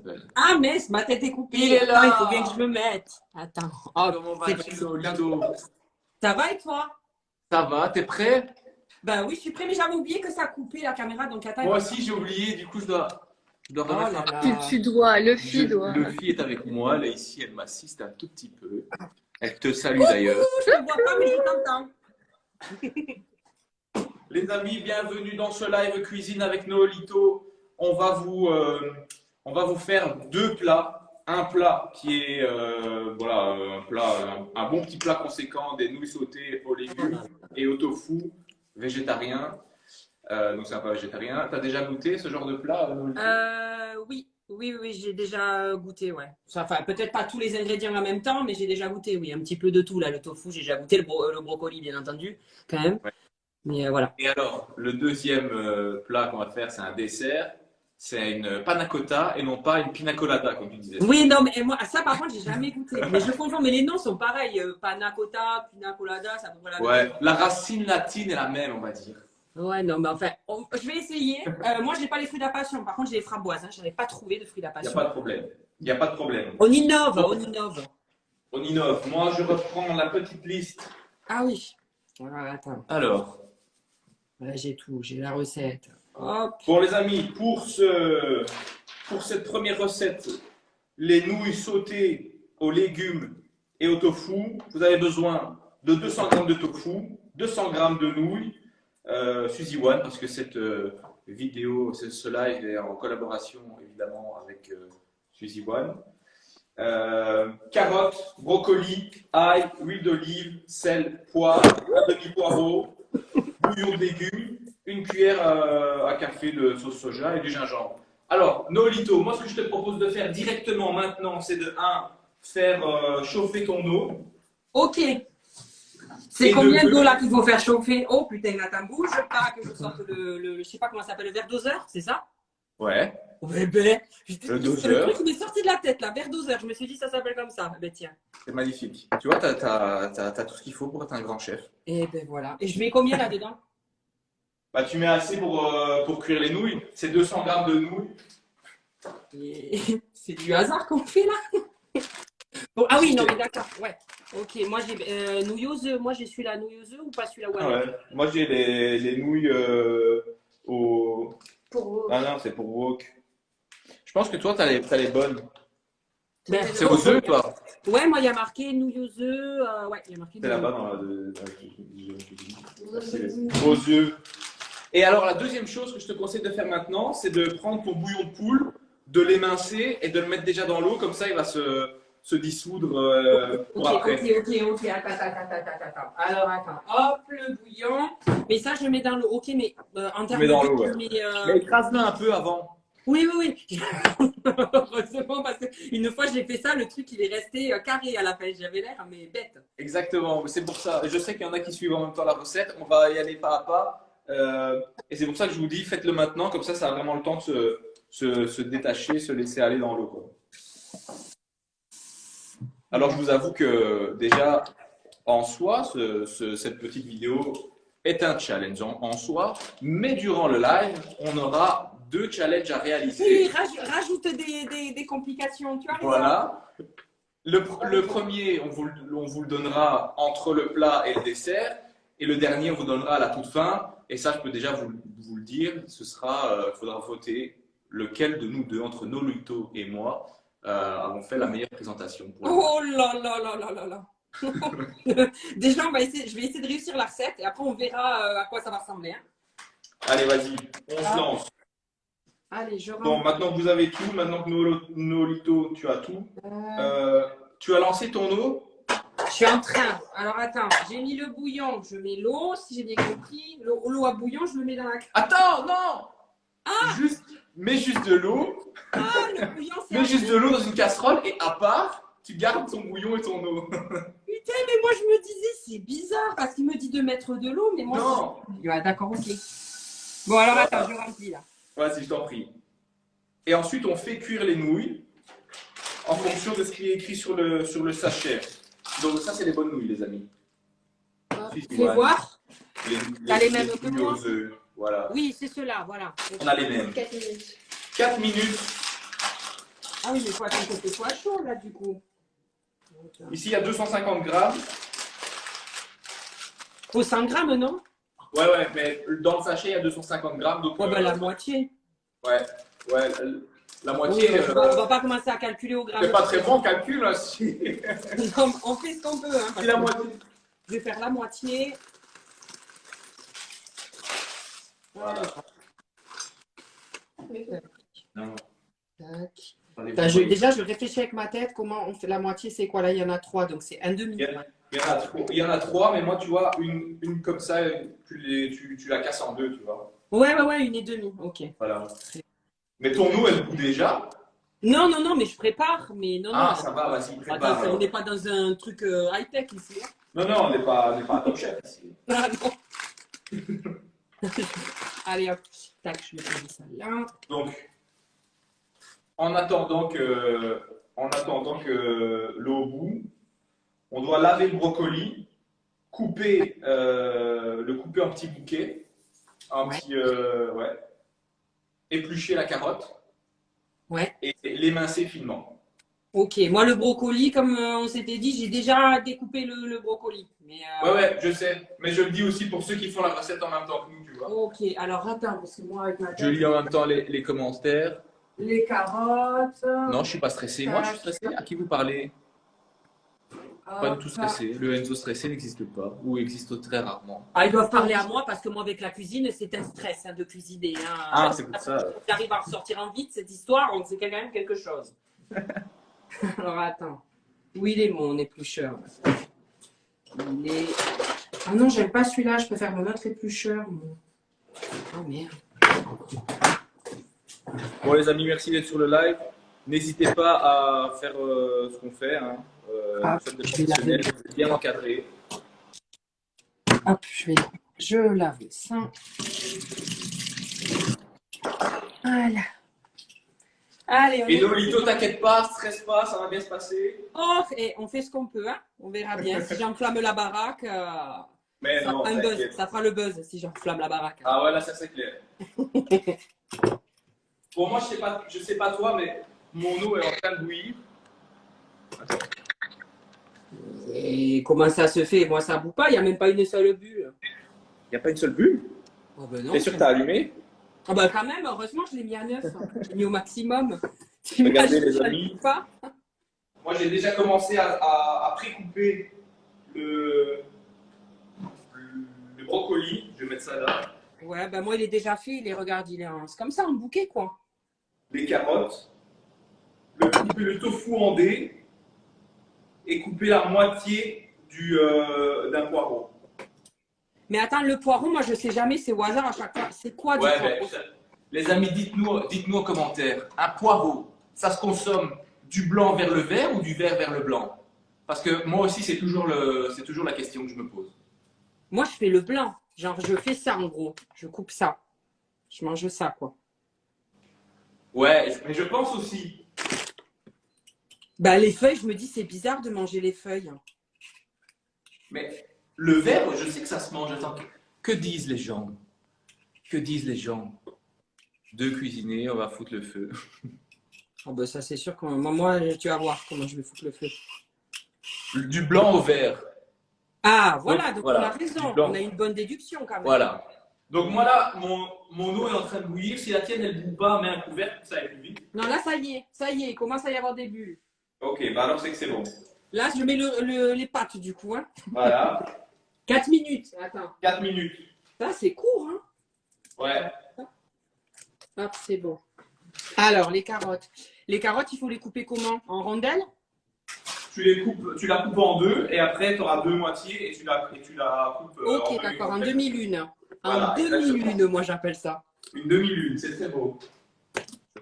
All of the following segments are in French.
s'appelle. Ah, mais ma tête est coupée. Il est là. Attends, il faut bien que je me mette. Attends. Oh, Comment c'est vas-tu, bon. Lito? Ça va et toi? Ça va, t'es prêt? Ben oui, je suis prêt, mais j'avais oublié que ça a coupé la caméra, donc attends. Moi aussi, j'ai oublié, du coup, je dois Oh remettre là un là. Tu dois, Luffy doit. Luffy est avec moi, là, ici, elle m'assiste un tout petit peu. Elle te salue d'ailleurs. Je ne vois pas, mais je t'entends. Les amis, bienvenue dans ce live cuisine avec Noolito. On va vous faire deux plats. Un plat qui est voilà, un bon petit plat conséquent, des nouilles sautées aux légumes et au tofu végétarien. Donc c'est un plat végétarien. Tu as déjà goûté ce genre de plat, Noolito? Oui, j'ai déjà goûté, ouais. Enfin, peut-être pas tous les ingrédients en même temps, mais j'ai déjà goûté, oui. Un petit peu de tout, là. Le tofu, j'ai déjà goûté. Le brocoli, bien entendu, quand même. Ouais. Mais voilà. Et alors, le deuxième plat qu'on va faire, c'est un dessert. C'est une panna cotta et non pas une pina colada, comme tu disais. Oui, non, mais moi, ça, par contre, j'ai jamais goûté. Mais je confonds, mais les noms sont pareils. Panna cotta, pina colada, ça peut pas la même Ouais, chose. la racine latine est la même, on va dire. Ouais, non, mais enfin, je vais essayer. Moi, j'ai pas les fruits de la passion. Par contre, j'ai les framboises. Hein. Je n'avais pas trouvé de fruits de la Il n'y a passion. pas de problème. Il n'y a pas de problème. On innove, on innove. On innove. Moi, je reprends la petite liste. Ah oui. Voilà, attends. Alors, Là, j'ai tout. J'ai la recette. Hop. pour les amis, pour cette première recette, les nouilles sautées aux légumes et au tofu, vous avez besoin de 200 g de tofu, 200 g de nouilles, Suzy One, parce que cette vidéo, ce live est en collaboration évidemment avec Suzy One. Carottes, brocolis, ail, huile d'olive, sel, poivre, un demi-poireau, bouillon de légumes, une cuillère à café de sauce soja et du gingembre. Alors, Noolito, moi ce que je te propose de faire directement maintenant, c'est de faire chauffer ton eau. Ok. C'est Et combien de- d'eau là qu'il faut faire chauffer? Oh putain, attends, bouge pas que je sorte je sais pas comment ça s'appelle, le verre doseur, c'est ça? Ouais, Ouais, ben, Le c'est le doseur. truc qui m'est sorti de la tête là, verre doseur. Je me suis dit ça s'appelle comme ça. Ben tiens. c'est magnifique. Tu vois, t'as tout ce qu'il faut pour être un grand chef. Et ben voilà. Et je mets combien là-dedans? Bah, tu mets assez pour cuire les nouilles. C'est 200 g de nouilles. C'est du hasard qu'on fait là. Bon, ah oui, non mais d'accord, ouais. Ok, moi j'ai nouilleuse, moi j'ai celui-là nouilleuse ou pas celui-là? Ah ouais. Moi, j'ai les nouilles au. Pour Ah non, c'est pour wok. Je pense que toi, t'as les bonnes. Ben, C'est aux œufs, toi? ouais, moi il y a marqué nouilleuse, ouais, il y a marqué C'est là-bas nouilleuse. dans la cuisine. Aux œufs. Et alors, la deuxième chose que je te conseille de faire maintenant, c'est de prendre ton bouillon de poule, de l'émincer et de le mettre déjà dans l'eau. Comme ça, il va se dissoudre pour après. Ok, attends. Alors, attends, hop, le bouillon. Mais ça, je mets dans l'eau. Ok, mais en termes mets dans de l'eau, ouais. je mets, Mais écrase-le un peu avant. Oui. Heureusement, parce qu'une fois, j'ai fait ça, le truc, il est resté carré à la fin. J'avais l'air, mais bête. Exactement, c'est pour ça. Je sais qu'il y en a qui suivent en même temps la recette. On va y aller pas à pas. Et c'est pour ça que je vous dis, faites-le maintenant. Comme ça a vraiment le temps de se détacher, se laisser aller dans l'eau, quoi. Alors, je vous avoue que déjà, en soi, cette petite vidéo est un challenge en soi. Mais durant le live, on aura 2 challenges à réaliser. Oui, rajoute des complications. Tu as raison. Voilà. Le premier, on vous le donnera entre le plat et le dessert. Et le dernier, on vous donnera à la toute fin. Et ça, je peux déjà vous le dire, ce sera, faudra voter lequel de nous deux, entre Noolito et moi, avons fait la meilleure présentation. Oh là. Déjà, je vais essayer de réussir la recette et après, on verra à quoi ça va ressembler. Hein. Allez, vas-y, on se lance. Allez, je Bon, rentre. maintenant que vous avez tout, maintenant que Noolito, tu as tout, tu as lancé ton eau. Je suis en train. Alors, attends, j'ai mis le bouillon, je mets l'eau, si j'ai bien compris. L'eau à bouillon, je le mets dans la... Attends, non! Mets juste de l'eau. Ah, le bouillon, c'est... Mets juste de l'eau dans une casserole et à part, tu gardes ton bouillon et ton eau. Putain, mais moi, je me disais, c'est bizarre parce qu'il me dit de mettre de l'eau, mais moi... Non! Ouais, d'accord, ok. Bon, alors, attends, je remplis, là. Vas-y, je t'en prie. Et ensuite, on fait cuire les nouilles en fonction de ce qui est écrit sur le sachet. Donc ça, c'est les bonnes nouilles, les amis. Fais voir. T'as les mêmes que nouilles moi? aux œufs. Voilà. Oui, c'est cela, voilà. On a les mêmes. 4 minutes. 4 minutes. Ah oui, mais il faut attendre que ce soit chaud, là, du coup. Ici, il y a 250 grammes. Faut 100 grammes, non? Ouais, mais dans le sachet, il y a 250 grammes. Donc, Ouais, bah, la moitié. ouais, ouais, la Oui, moitié. on va pas commencer à calculer au gramme. C'est pas très bon en calcul, hein, si. Non, on fait ce qu'on peut. Hein, Si la moitié. je vais faire la moitié. Voilà. Non. Tac. Allez, Ben, déjà, je réfléchis avec ma tête comment on fait la moitié, c'est quoi là? Il y en a 3, donc c'est un demi. Il y en a trois, mais moi, tu vois, une comme ça, tu la casses en deux, tu vois. Ouais, une et demi. Ok. Voilà. Mais ton eau, elle bout déjà. Non, mais je prépare. Mais non, Ah, non. ça va, vas-y, prépare. Attends, on alors. n'est pas dans un truc high-tech ici. Hein. Non, on n'est pas à Top Chef ici. Ah non. Allez hop. Tac, je vais poser ça là. Donc, en attendant que l'eau bout, on doit laver le brocoli, le couper en petits bouquets, ouais, éplucher la carotte Ouais. et l'émincer finement. Ok. Moi, le brocoli, comme on s'était dit, j'ai déjà découpé le brocoli. Mais, Ouais, je sais. Mais je le dis aussi pour ceux qui font la recette en même temps que nous, tu vois. Ok. Alors, attends, parce que moi, avec ma tête, Je lis en même temps les commentaires. les carottes. Non, je suis pas stressé. Moi, je suis stressé. À qui vous parlez? Pas du tout stressé. Le Enzo stressé n'existe pas ou existe très rarement. Ah, ils doivent parler à moi parce que moi, avec la cuisine, c'est un stress hein, de cuisiner. Hein. Ah, c'est pour ça. J'arrive à ressortir en vite cette histoire, donc c'est quand même quelque chose. Alors, attends. Où il est mon éplucheur? Il est... Ah non, j'aime pas celui-là, je préfère mon autre éplucheur. Oh merde. Bon, les amis, merci d'être sur le live. N'hésitez pas à faire ce qu'on fait. Hein. Vous faites des professionnels, vous êtes bien encadrés. Hop, je lave ça. Voilà. Allez, on Et Lolito, t'inquiète pas, stresse pas, ça va bien se passer. Oh, et on fait ce qu'on peut, hein. On verra bien. Si j'enflamme la baraque, Mais ça non, fera un buzz. t'inquiète. Ça fera le buzz si j'enflamme la baraque. Ah ouais, là, ça c'est clair. Bon, moi, je sais pas toi, mais mon eau est en train de bouillir. Attends. Et comment ça se fait? Moi, ça bout pas, il n'y a même pas une seule bulle. Il n'y a pas une seule bulle? Oh ben non. T'es sûr que t'as allumé? Ah ben quand même, heureusement, je l'ai mis à 9. Hein. Je l'ai mis au maximum. Regardez, les Ça amis. bout pas. Moi, j'ai déjà commencé à pré-couper le brocoli. Je vais mettre ça là. Ouais, ben moi, il est déjà fait. Regarde, il est c'est comme ça, en bouquet, quoi. Les carottes. Couper le tofu en dés. Et couper la moitié d'un poireau. Mais attends, le poireau, moi, je sais jamais, c'est au hasard à chaque fois. C'est quoi du poireau? Les amis, dites-nous en commentaire. Un poireau, ça se consomme du blanc vers le vert ou du vert vers le blanc? Parce que moi aussi, c'est toujours la question que je me pose. Moi, je fais le blanc. Genre, je fais ça, en gros. Je coupe ça. Je mange ça, quoi. Ouais, mais je pense aussi. Bah, les feuilles, je me dis, c'est bizarre de manger les feuilles. Mais le vert, je sais que ça se mange. Attends, que disent les gens? Que disent les gens? Deux cuisiniers, on va foutre le feu. Oh bah ça, c'est sûr que moi, tu vas voir comment je vais foutre le feu. Du blanc au vert. Ah, voilà, donc voilà, on a raison. On a une bonne déduction quand même. Voilà. Donc moi là, mon eau est en train de bouillir. Si la tienne, elle ne bout pas, mets un couvercle, ça aille plus vite. Non, là, ça y est, il commence à y avoir des bulles. Ok, bah alors c'est que c'est bon. Là, je mets les pâtes du coup. Hein. Voilà. 4 minutes. Attends. 4 minutes. Ça, c'est court. Hein. Ouais. Hop, c'est bon. Alors, les carottes. Les carottes, il faut les couper comment? En rondelles? Tu la coupes en deux et après tu auras deux moitiés et tu la coupes. Ok, d'accord, en demi-lune. Voilà, en demi-lune, moi j'appelle ça. Une demi-lune, c'est très beau.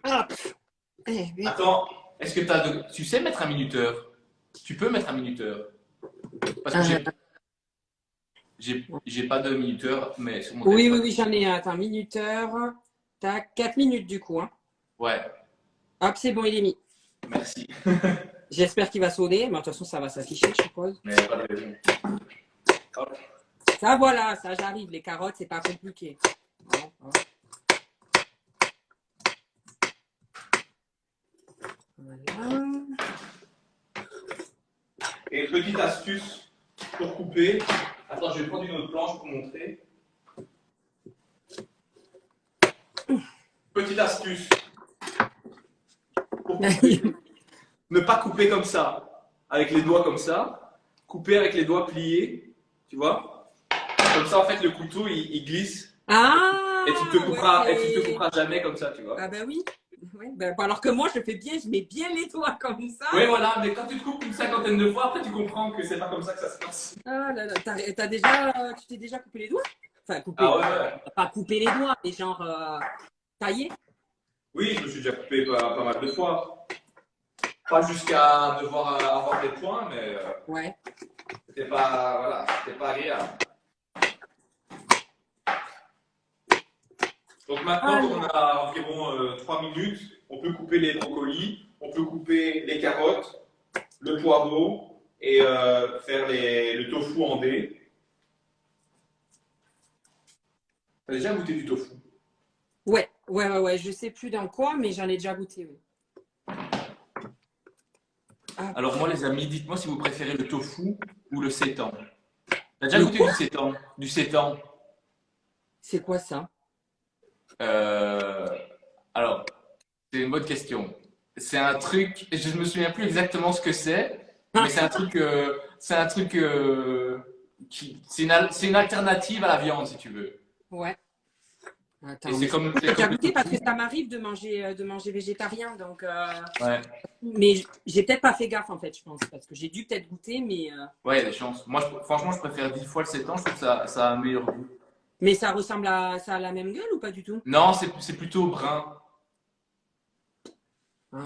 Hop. Attends, est-ce que tu sais mettre un minuteur? Tu peux mettre un minuteur? Parce que j'ai pas de minuteur, mais sur mon téléphone. Oui, j'en ai un. Attends, minuteur. Tac, 4 minutes du coup. Hein. Ouais. Hop, c'est bon, il est mis. Merci. J'espère qu'il va sonner, mais de toute façon, ça va s'afficher, je suppose. Mais pas de raison. Hop. Ça, voilà, ça, j'arrive. Les carottes, c'est pas compliqué. Voilà. Et petite astuce pour couper. Attends, je vais prendre une autre planche pour montrer. Petite astuce pour couper. Ne pas couper comme ça, avec les doigts comme ça. Couper avec les doigts pliés, tu vois. Comme ça, en fait, le couteau, il glisse. Ah, Et tu te couperas, ouais, et tu te couperas jamais comme ça, tu vois. Ah bah oui. Ouais, bah, alors que moi, je fais bien, je mets bien les doigts comme ça. Oui, voilà, mais quand tu te coupes une cinquantaine de fois, après, tu comprends que c'est pas comme ça que ça se passe. Ah là là, tu t'es déjà coupé les doigts? Enfin, coupé, Ah ouais, ouais. pas coupé les doigts, mais genre taillé. Oui, je me suis déjà coupé pas mal de fois. Pas jusqu'à devoir avoir des points, mais Ouais. c'était pas, voilà, c'était pas agréable. Donc maintenant qu'on a environ 3 minutes, on peut couper les brocolis, on peut couper les carottes, le poireau et faire le tofu en dés. T'as déjà goûté du tofu? Ouais, je sais plus dans quoi, mais j'en ai déjà goûté, oui. Ah, Alors moi les amis, dites-moi si vous préférez le tofu ou le seitan. T'as déjà Le goûté quoi? du seitan? Du seitan. C'est quoi ça? Euh, alors, c'est une bonne question. C'est un truc, je me souviens plus exactement ce que c'est, mais c'est un truc c'est une alternative à la viande si tu veux. Ouais. Et Attends, c'est mais comme, j'ai c'est déjà comme le goûté parce que tofu. ça m'arrive de manger végétarien, donc. Ouais, Mais j'ai peut-être pas fait gaffe en fait, je pense, parce que j'ai dû peut-être goûter, ouais, il y a des chances. Moi, franchement, je préfère 10 fois le seitan, je trouve que ça a un meilleur goût. mais ça a la même gueule ou pas du tout? Non, c'est plutôt brun. Ah,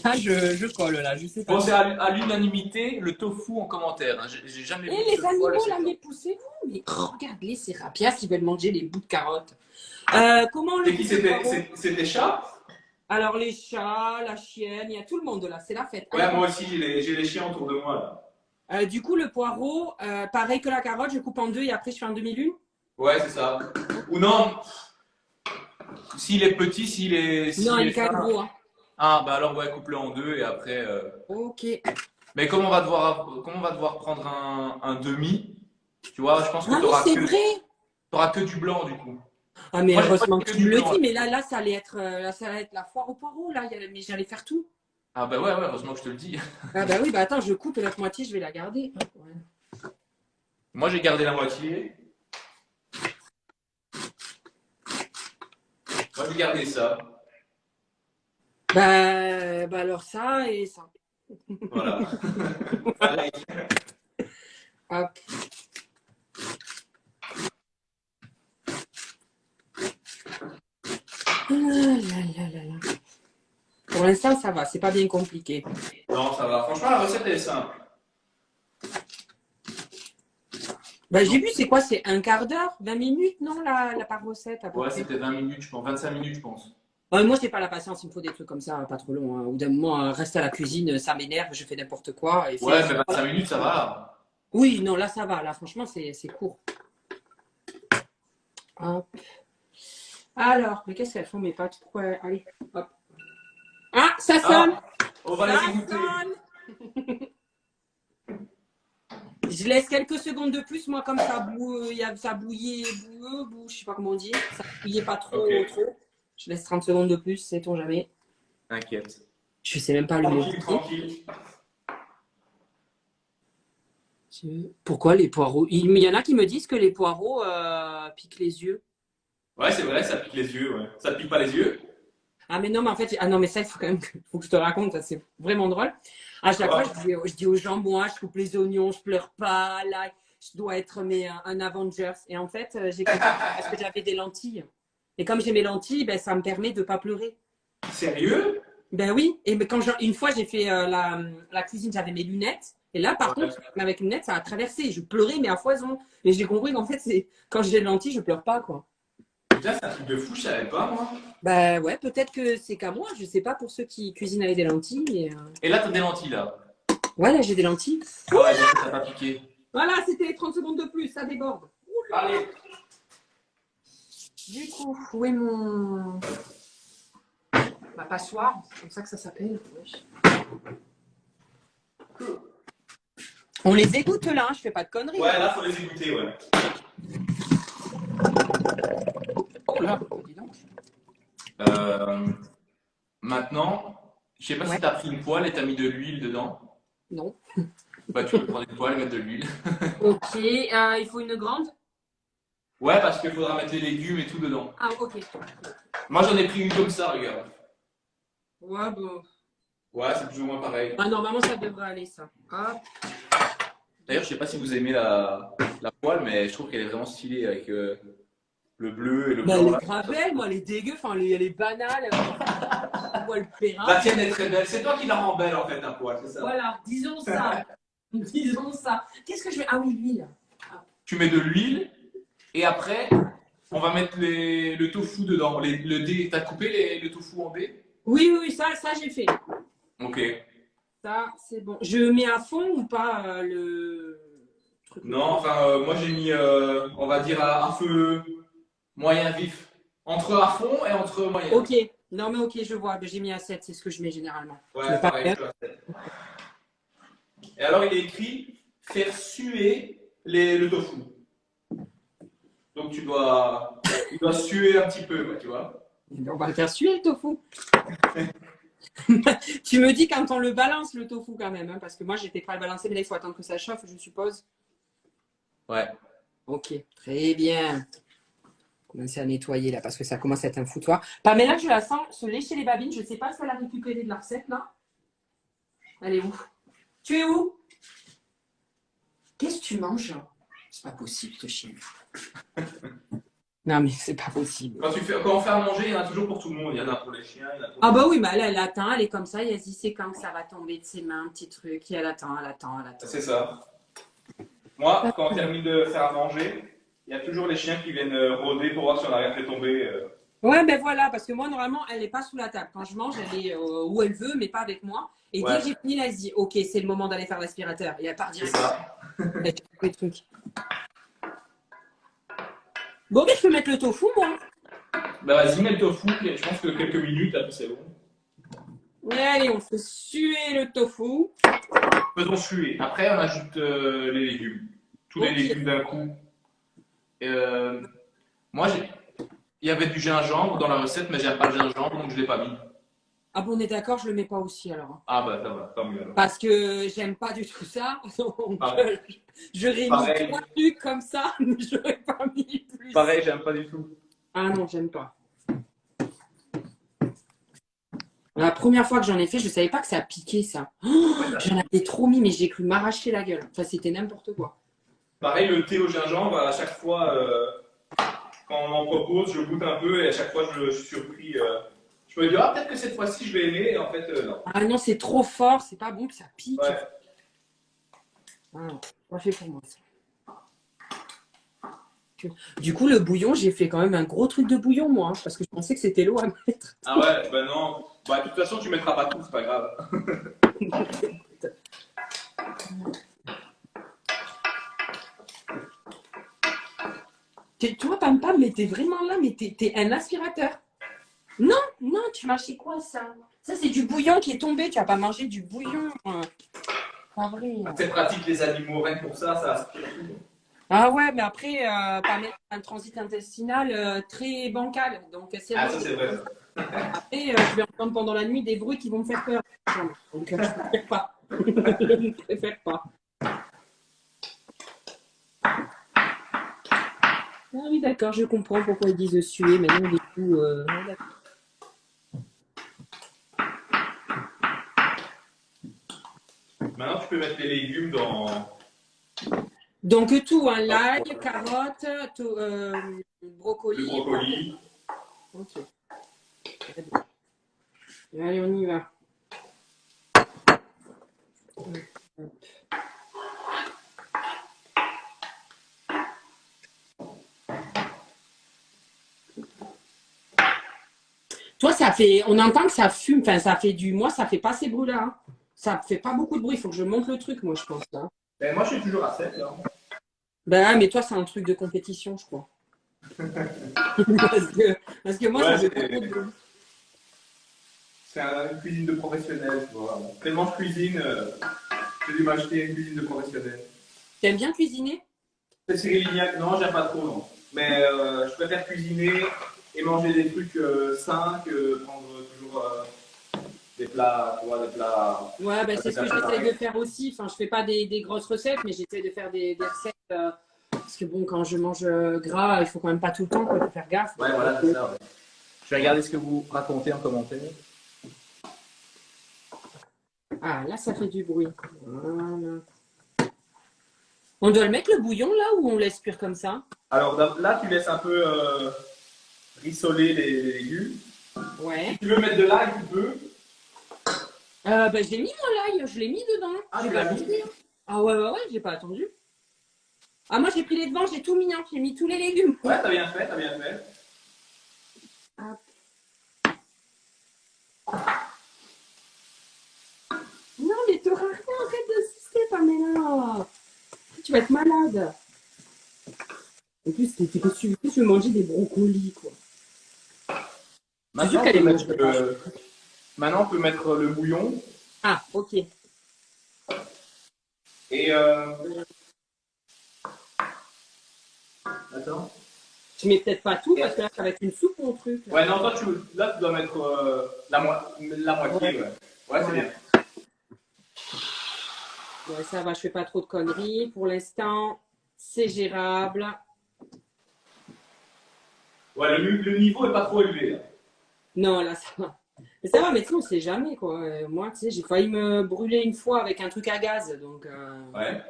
là, je colle là, je sais pas. Bon, c'est à l'unanimité le tofu en commentaire, hein. J'ai jamais vu Et une les seule fois le animaux là, seitan. mais poussez-vous, mais regardez ces rapias, ils veulent manger les bouts de carottes. Comment le C'est qui goût de poireau? c'était chats? Alors les chats, la chienne, il y a tout le monde là, c'est la fête. Ouais, Allez. moi aussi, j'ai les chiens autour de moi là. Du coup, le poireau, pareil que la carotte, je coupe en deux et après je fais en demi-lune. Ouais, c'est ça. Ou non, s'il est petit, Non, s'il il est est quand même fin. gros, hein. Ah, bah alors, ouais, coupe-le en deux et après. Ok. Mais comme on va devoir prendre un demi, tu vois, je pense que Ah tu oui, c'est vrai. auras que du blanc du coup. Ah mais Moi, heureusement j'ai que que tu me du le blanc dis, là. mais là, ça allait être la foire au poireau, là. Mais j'allais faire tout. Ah, bah ouais, ouais, heureusement que je te le dis. Ah bah oui, bah attends, je coupe et l'autre moitié, je vais la garder. Ouais. Moi, j'ai gardé la moitié. Moi, j'ai gardé ça. Bah alors ça et ça. Voilà. Pareil. Hop. Ah là là là là. Pour l'instant, ça va, c'est pas bien compliqué. Non, ça va. Franchement, la recette elle est simple. Bah j'ai vu, c'est quoi? C'est un quart d'heure, 20 minutes, non, la par recette à peu Ouais, près. c'était 20 minutes, je pense. 25 minutes, je pense. Moi, j'ai pas la patience, il me faut des trucs comme ça, pas trop long, hein. Au bout d'un moment, reste à la cuisine, ça m'énerve, je fais n'importe quoi. Ouais, mais 25 minutes, ça va. Oui, non, là, ça va. Là, franchement, c'est court. Hop. Alors, mais qu'est-ce qu'elles font mes pâtes? Pourquoi? Allez, hop. Ah, ça sonne! Ah, on va Ça laisser goûter. sonne! Je laisse quelques secondes de plus, moi, comme ça, ça bouillait, je sais pas comment on dit. Ça bouillait pas trop, Ok. trop. Je laisse 30 secondes de plus, sait-on jamais. T'inquiète. Je sais même pas allumer. Tranquille, tranquille. Pourquoi les poireaux? Il y en a qui me disent que les poireaux piquent les yeux. Ouais, c'est vrai, ça pique les yeux, ouais. Ça pique pas les yeux? Ah mais non, mais en fait, ah non, mais ça, il faut quand même faut que je te raconte, ça c'est vraiment drôle. À chaque fois, je dis aux gens, moi, je coupe les oignons, je pleure pas, là, je dois être un Avengers. Et en fait, j'ai compris parce que j'avais des lentilles. Et comme j'ai mes lentilles, ben, ça me permet de pas pleurer. Sérieux? Ben oui, et ben, une fois, j'ai fait la cuisine, j'avais mes lunettes. Et là, par contre, avec les lunettes, ça a traversé. Je pleurais, mais à foison. Et j'ai compris qu'en fait, c'est quand j'ai des lentilles, je pleure pas, quoi. Putain, c'est un truc de fou, je savais pas, moi. Bah ouais, peut-être que c'est qu'à moi, je sais pas pour ceux qui cuisinent avec des lentilles. Et là, t'as des lentilles, là. Ouais, là j'ai des lentilles. Ah ouais, donc ça t'a pas piqué. Voilà, c'était les 30 secondes de plus, ça déborde. Allez. Du coup, où est mon. Ma passoire, c'est comme ça que ça s'appelle. Wesh. On les égoutte là, hein, je fais pas de conneries. Ouais, là, faut les égoutter, ouais. Oh là, dis donc. Maintenant, je sais pas Ouais. si tu as pris une poêle et tu as mis de l'huile dedans. Non. Bah, tu peux prendre une poêle et mettre de l'huile. Ok, il faut une grande. Ouais, parce qu'il faudra mettre les légumes et tout dedans. Ah, ok. Moi, j'en ai pris une comme ça, regarde. Ouais, bon. Ouais, c'est plus ou moins pareil. Ah, normalement, ça devrait aller, ça. Hop. D'ailleurs, je sais pas si vous aimez la poêle, mais je trouve qu'elle est vraiment stylée avec le bleu et le Bah, blanc. elle est Là. grave belle, moi, elle est dégueu, enfin, elle est banale. On voit le périn. La tienne est très belle. C'est toi qui la rend belle, en fait, ta poêle, c'est ça? Voilà, disons ça. Disons ça. Qu'est-ce que je mets? Ah oui, l'huile. Tu mets de l'huile et après, on va mettre le tofu dedans. Le dé. T'as coupé le tofu en dés? Oui, oui, ça j'ai fait. Ok. Ça, c'est bon. Je mets à fond ou pas le truc? Non, enfin, moi j'ai mis, on va dire, à feu moyen vif. Entre à fond et entre moyen. Ok. Non, mais ok, je vois. J'ai mis à 7, c'est ce que je mets généralement. Je Ouais, mets pas pareil. Et alors, il est écrit faire suer le tofu. Donc, il doit suer un petit peu, quoi, tu vois. On va le faire suer le tofu. Tu me dis quand on le balance le tofu quand même, hein, parce que moi j'étais prêt à le balancer, mais là il faut attendre que ça chauffe, je suppose. Ouais. Ok, très bien. Commencer à nettoyer là parce que ça commence à être un foutoir. Pamela, je la sens se lécher les babines. Je ne sais pas ce qu'elle a récupéré de la recette là. Elle est où? Tu es où? Qu'est-ce que tu manges? C'est pas possible ce chien. Non mais c'est pas possible. Quand on fait à manger, il y en a toujours pour tout le monde. Il y en a pour les chiens, il y en a pour Ah bah oui, mais elle attend, elle est comme ça, elle se dit c'est quand que ça va tomber de ses mains, un petit truc, et elle attend, elle attend, elle attend. C'est ça. Moi, quand on termine de faire à manger, il y a toujours les chiens qui viennent rôder pour voir si on a rien fait tomber. Ouais, ben voilà, parce que moi, normalement, elle n'est pas sous la table. Quand je mange, elle est où elle veut, mais pas avec moi. Et Ouais. dès que j'ai fini, elle se dit, ok, c'est le moment d'aller faire l'aspirateur. Et elle part C'est direct. ça. Elle fait les trucs. Bon, mais je peux mettre le tofu, moi. Bah vas-y, mets le tofu. Je pense que quelques minutes, après c'est bon. Allez, on fait suer le tofu. Faisons suer. Après, on ajoute les légumes. Tous les Ok. légumes d'un coup. Moi, il y avait du gingembre dans la recette, mais j'aime pas le gingembre, donc je l'ai pas mis. Ah bon, on est d'accord, je le mets pas aussi alors. Ah bah ça va, tant mieux alors. Parce que j'aime pas du tout ça. Donc, Pareil. j'aurais mis Pareil. 3 trucs comme ça, mais j'aurais pas mis plus. Pareil, j'aime pas du tout. Ah non, j'aime pas. La première fois que j'en ai fait, je savais pas que ça piquait ça. Oh, j'en avais trop mis, mais j'ai cru m'arracher la gueule. Enfin, c'était n'importe quoi. Pareil, le thé au gingembre, à chaque fois, quand on m'en propose, je goûte un peu et à chaque fois, je suis surpris. Je me dis, ah, peut-être que cette fois-ci, je vais aimer, et en fait, non. Ah non, c'est trop fort, c'est pas bon que ça pique. Ouais. Ah non, pas fait pour moi ça. Du coup, le bouillon, j'ai fait quand même un gros truc de bouillon, moi, hein, parce que je pensais que c'était l'eau à mettre. Ah ouais, bah non. Bah, de toute façon, tu mettras pas tout, c'est pas grave. Toi, Pam, mais t'es vraiment là, mais t'es un aspirateur. Non, non, tu mâchais quoi ça? Ça, c'est du bouillon qui est tombé, tu vas pas manger du bouillon. Pas vrai. C'est pratique, les animaux, rien que pour ça, ça aspire tout. Ah ouais, mais après, Pamela a un transit intestinal très bancal. Donc, si elle Ah, mange ça, c'est vrai. après, je vais entendre pendant la nuit des bruits qui vont me faire peur. Donc, je ne préfère pas. Je ne préfère pas. Ah oui, d'accord, je comprends pourquoi ils disent suer. Maintenant, du coup, d'accord. Maintenant, tu peux mettre les légumes dans. Donc, tout, hein, l'ail, carottes, brocoli. Le brocoli. Ok. Très bien. Allez, on y va. Toi, ça fait, on entend que ça fume, enfin, ça fait du, moi, ça fait pas ces bruits-là. Hein. Ça fait pas beaucoup de bruit, il faut que je monte le truc, moi, je pense. Hein. Ben, moi, je suis toujours à 7, là. Ben, mais toi, c'est un truc de compétition, je crois. parce que moi, Ouais, ça fait pas trop de bruit. C'est une cuisine de professionnel, tu vois. Tellement je cuisine, j'ai dû m'acheter une cuisine de professionnel. T'aimes bien cuisiner? C'est Cyril Lignac, non, j'aime pas trop, non. Mais je préfère cuisiner et manger des trucs sains que prendre toujours des plats, tu vois, des plats. Ouais, bah, c'est ce que j'essaye préparés. de faire aussi. Enfin, je fais pas des grosses recettes, mais j'essaie de faire des recettes. Parce que bon, quand je mange gras, il faut quand même pas tout le temps, quoi, faut faire gaffe. Ouais, voilà, c'est ça. Ouais. Je vais regarder ce que vous racontez en commentaire. Ah, là, ça fait du bruit. Voilà. On doit le mettre le bouillon là ou on laisse cuire comme ça? Alors là, tu laisses un peu rissoler les légumes. Ouais. Si tu veux mettre de l'ail, tu peux. Bah, je l'ai mis moi l'ail, je l'ai mis dedans. Ah, J'ai tu pas l'as mis? attendu. Ah ouais, ouais, ouais, j'ai pas attendu. Ah, moi j'ai pris les devants, j'ai tout mis, hein. J'ai mis tous les légumes. Ouais, t'as bien fait, t'as bien fait. Hop. Non, mais t'auras rien en fait d'insister, Pamela. Tu vas être malade. En plus, tu veux manger des brocolis, quoi. C'est sûr Maintenant, qu'elle est mettre, moche. maintenant, on peut mettre le bouillon Ah, ok. et. Attends. Je mets peut-être pas tout parce que là, ça va être une soupe, mon truc. Là, Ouais, non, toi, là, tu dois mettre la moitié. Ouais, ouais c'est bien. Ouais, ça va, je fais pas trop de conneries. Pour l'instant, c'est gérable. Ouais, le niveau est pas trop élevé. Là. Non, là, ça va. Mais ça va, mais tu sais, on sait jamais, quoi. Moi, tu sais, j'ai failli me brûler une fois avec un truc à gaz. Donc, Ouais.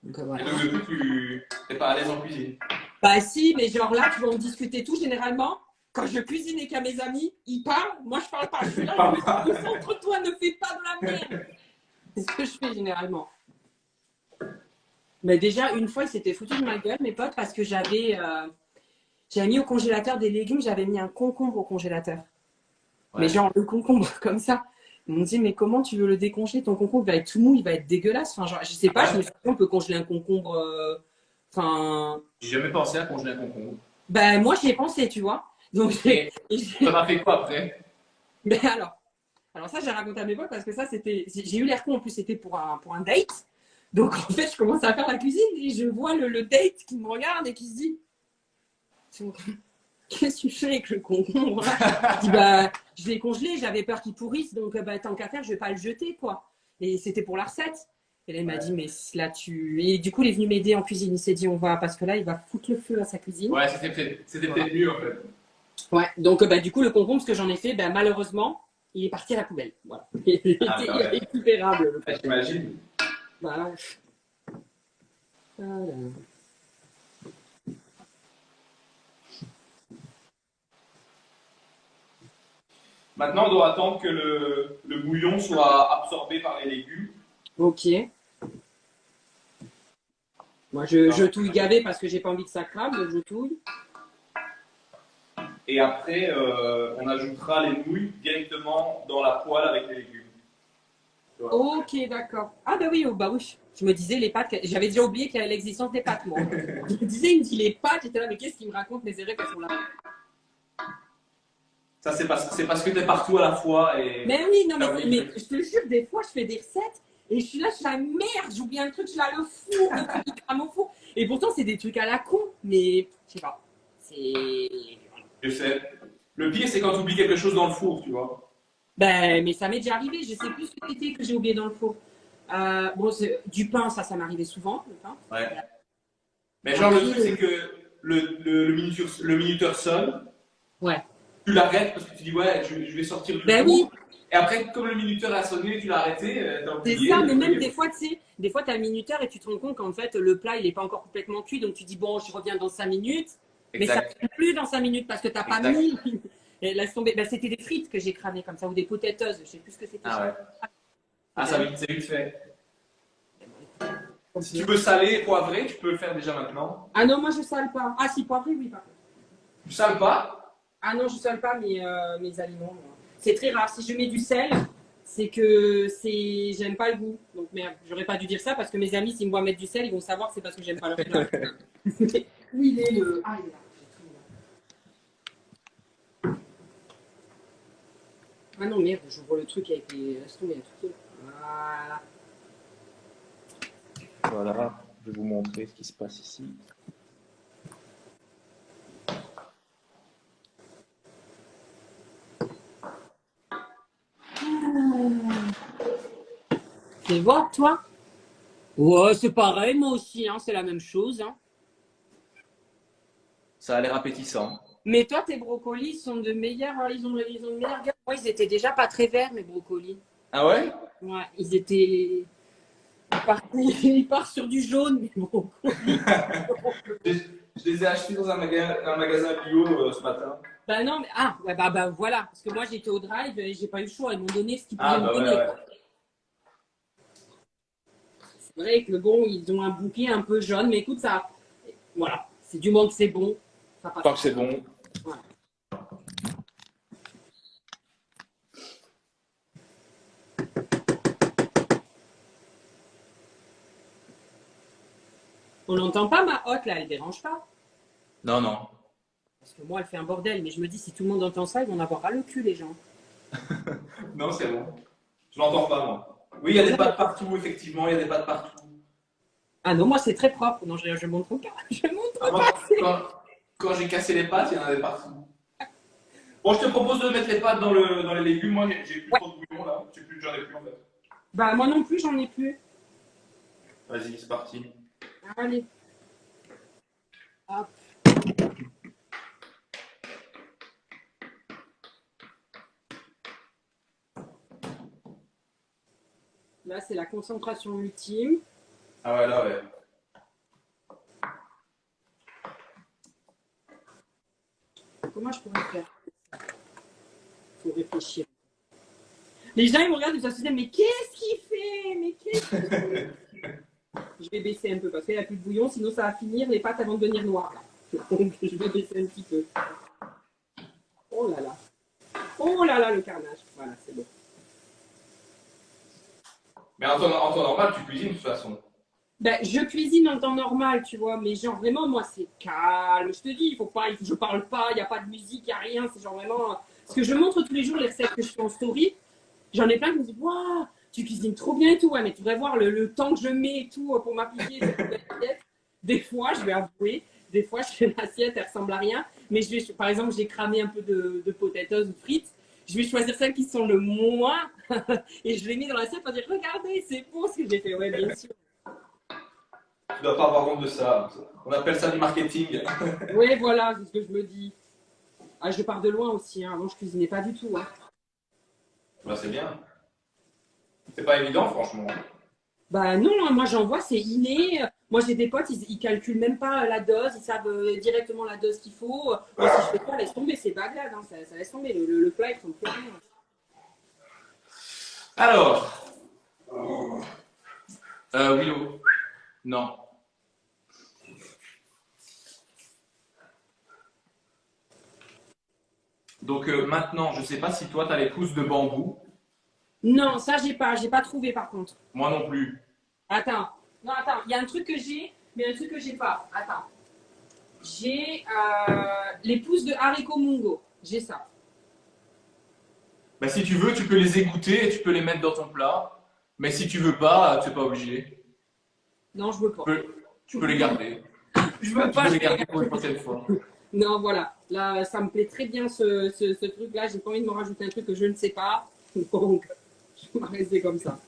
voilà. Et donc, depuis, tu n'es pas à l'aise en cuisine. Bah si, mais genre là, tu vas en discuter tout. Généralement, quand je cuisine et qu'il y a mes amis, ils parlent. Moi, je parle pas. Je suis là, je me dis, concentre-toi, ne fais pas de la merde. C'est ce que je fais généralement. Mais déjà, une fois, ils s'étaient foutus de ma gueule, mes potes, parce que j'avais mis au congélateur des légumes, j'avais mis un concombre au congélateur. Ouais. Mais genre, le concombre comme ça. Ils m'ont dit, mais comment tu veux le décongeler? Ton concombre il va être tout mou, il va être dégueulasse. Enfin, genre, je sais pas, je me suis dit, on peut congeler un concombre. Enfin. J'ai jamais pensé à congeler un concombre. Ben, moi, j'y ai pensé, tu vois. Donc, Ça m'a fait quoi après? Mais alors ça, j'ai raconté à mes potes parce que ça, c'était. J'ai eu l'air con, en plus, c'était pour un date. Donc, en fait, je commence à faire la cuisine et je vois le date qui me regarde et qui se dit qu'est-ce que tu fais avec le concombre là? Je dis, bah, je l'ai congelé, j'avais peur qu'il pourrisse, donc bah, tant qu'à faire, je vais pas le jeter, quoi. Et c'était pour la recette. Et là, il m'a dit, mais là, tu. Et du coup, il est venu m'aider en cuisine. Il s'est dit, on va. Parce que là, il va foutre le feu à sa cuisine. Ouais, c'était peut-être mieux en fait. Ouais, donc bah, du coup, le concombre, ce que j'en ai fait, bah, malheureusement, il est parti à la poubelle. Voilà. Il était irrécupérable. Ouais, j'imagine. Voilà. Voilà. Maintenant, on doit attendre que le bouillon soit absorbé par les légumes. Ok. Moi, je touille gavé parce que j'ai pas envie que ça crame, donc je touille. Et après, on ajoutera les nouilles directement dans la poêle avec les légumes. Ok, d'accord. Ah bah oui, oh, bah oui. Je me disais les pâtes, j'avais déjà oublié qu'il y avait l'existence des pâtes, moi. Je me disais, il me dit les pâtes, j'étais là, mais qu'est-ce qu'il me raconte, mes erreurs qu'elles sont là. Ça, c'est parce que tu es partout à la fois. Et... Mais oui, non, mais je te jure, des fois, je fais des recettes et je suis là, je suis la merde, j'oublie un truc, je suis là, le four, le truc qui crame au four. Et pourtant, c'est des trucs à la con, mais je sais pas. C'est. Je sais. Le pire, c'est quand tu oublies quelque chose dans le four, tu vois. Ben, mais ça m'est déjà arrivé, je sais plus ce que c'était que j'ai oublié dans le four. Bon, du pain, ça m'arrivait souvent, le pain. Ouais. Mais genre, le truc, c'est que le minuteur sonne, Ouais. tu l'arrêtes parce que tu dis, ouais, je vais sortir du Ben four. oui, Et après, comme le minuteur a sonné, tu l'as arrêté, t'as c'est oublié. ça, mais même des fois, tu sais, des fois, tu as un minuteur et tu te rends compte qu'en fait, le plat, il n'est pas encore complètement cuit, donc tu dis, bon, je reviens dans 5 minutes, mais ça Exact. ne plus dans 5 minutes parce que tu n'as pas Exact. mis. Et laisse tomber. Ben, c'était des frites que j'ai cramées comme ça, ou des potatoes, je sais plus ce que c'était. Ah ouais. Ah, ça vite, c'est vite fait. Si tu veux saler et poivrer, tu peux le faire déjà maintenant. Ah non, moi, je sale pas. Ah si, poivré, oui, par contre. Tu sales pas? Ah non, je sale pas mes aliments. Moi. C'est très rare. Si je mets du sel, c'est que j'aime pas le goût. Donc merde, j'aurais pas dû dire ça parce que mes amis, s'ils me voient mettre du sel, ils vont savoir que c'est parce que j'aime pas leur plat. Où il est le. Ah, il est là. Ah non, merde, j'ouvre le truc avec les... Laisse tomber, il y a tout qui- Voilà. Voilà, je vais vous montrer ce qui se passe ici. Tu les vois, toi? Ouais, c'est pareil, moi aussi, hein, c'est la même chose. Hein. Ça a l'air appétissant. Mais toi, tes brocolis sont de meilleurs, ils ont de meilleurs gars. Moi, ils étaient déjà pas très verts, mes brocolis. Ah ouais? Ouais, ils étaient... Ils partent sur du jaune, mes brocolis. Je les ai achetés dans un magasin bio ce matin. Bah non, mais... Ah, ouais, bah voilà. Parce que moi, j'étais au drive et j'ai pas eu le choix. Ils m'ont donné ce qu'ils pouvaient Ah me bah ouais, donner. ouais. C'est vrai que bon, ils ont un bouquet un peu jaune, mais écoute, ça... Voilà, c'est du moment que c'est bon. Ça passe. Tant que c'est bon. Voilà. On n'entend pas ma hotte là, elle dérange pas. Non, non. Parce que moi, elle fait un bordel, mais je me dis, si tout le monde entend ça, ils vont en avoir ras le cul, les gens. Non, c'est bon. Je l'entends pas, moi. Oui, il y a des pattes partout, effectivement, il y a des pattes partout. Ah non, moi, c'est très propre. Non, je montre pas. Je montre Ah, moi, pas. quand j'ai cassé les pattes, il y en avait partout. Bon, je te propose de mettre les pattes dans les légumes. Moi, j'ai plus trop de bouillon, là. J'en ai plus, en fait. Bah, moi non plus, j'en ai plus. Vas-y, c'est parti. Allez. Hop. Là, c'est la concentration ultime. Ah ouais, là, ouais. Comment je pourrais faire? Faut réfléchir. Les gens, ils me regardent, ils se disent, mais qu'est-ce qu'il fait? Mais qu'est-ce qu'il fait? Je vais baisser un peu parce qu'il n'y a plus de bouillon, sinon ça va finir les pâtes avant de devenir noires. Là. Donc, je vais baisser un petit peu. Oh là là. Oh là là, le carnage. Voilà, c'est bon. Mais en temps normal, tu cuisines de toute façon. Ben, je cuisine en temps normal, tu vois, mais genre vraiment, moi, c'est calme. Je te dis, il faut pas, je parle pas, il n'y a pas de musique, il n'y a rien. C'est genre vraiment. Parce que je montre tous les jours les recettes que je fais en story. J'en ai plein qui me disent, waouh, tu cuisines trop bien et tout. Ouais, mais tu devrais voir le temps que je mets et tout pour m'appliquer cette assiette. Des fois, je vais avouer, des fois, je fais une assiette, elle ressemble à rien. Mais je vais, par exemple, j'ai cramé un peu de potatoes ou de frites. Je vais choisir celles qui sont le moins et je les mets dans l'assiette pour dire, regardez, c'est beau ce que j'ai fait. Ouais, bien sûr. Tu dois pas avoir honte de ça. On appelle ça du marketing. Oui, voilà, c'est ce que je me dis. Ah, je pars de loin aussi. Hein. Avant, je cuisinais pas du tout. Hein. Bah, c'est bien. C'est pas évident, franchement. Bah non, hein, moi j'en vois, c'est inné. Moi j'ai des potes, ils calculent même pas la dose, ils savent directement la dose qu'il faut. Moi si je fais pas, laisse tomber, c'est baglade, hein, ça laisse tomber. Le plat, ils sont plus rien. Alors. Willow. Non. Donc maintenant, je sais pas si toi, tu as les pousses de bambou. Non, ça j'ai pas trouvé par contre. Moi non plus. Attends, non attends, il y a un truc que j'ai, mais un truc que j'ai pas. Attends, j'ai les pousses de haricots mungo, j'ai ça. Bah, si tu veux, tu peux les égoutter et tu peux les mettre dans ton plat. Mais si tu veux pas, tu n'es pas obligé. Non, je veux pas. Tu peux les garder. Je veux Tu pas. peux Je les vais garder pour une prochaine fois. Non, voilà. Là, ça me plaît très bien ce truc-là. J'ai pas envie de me rajouter un truc que je ne sais pas. Donc, je vais rester comme ça.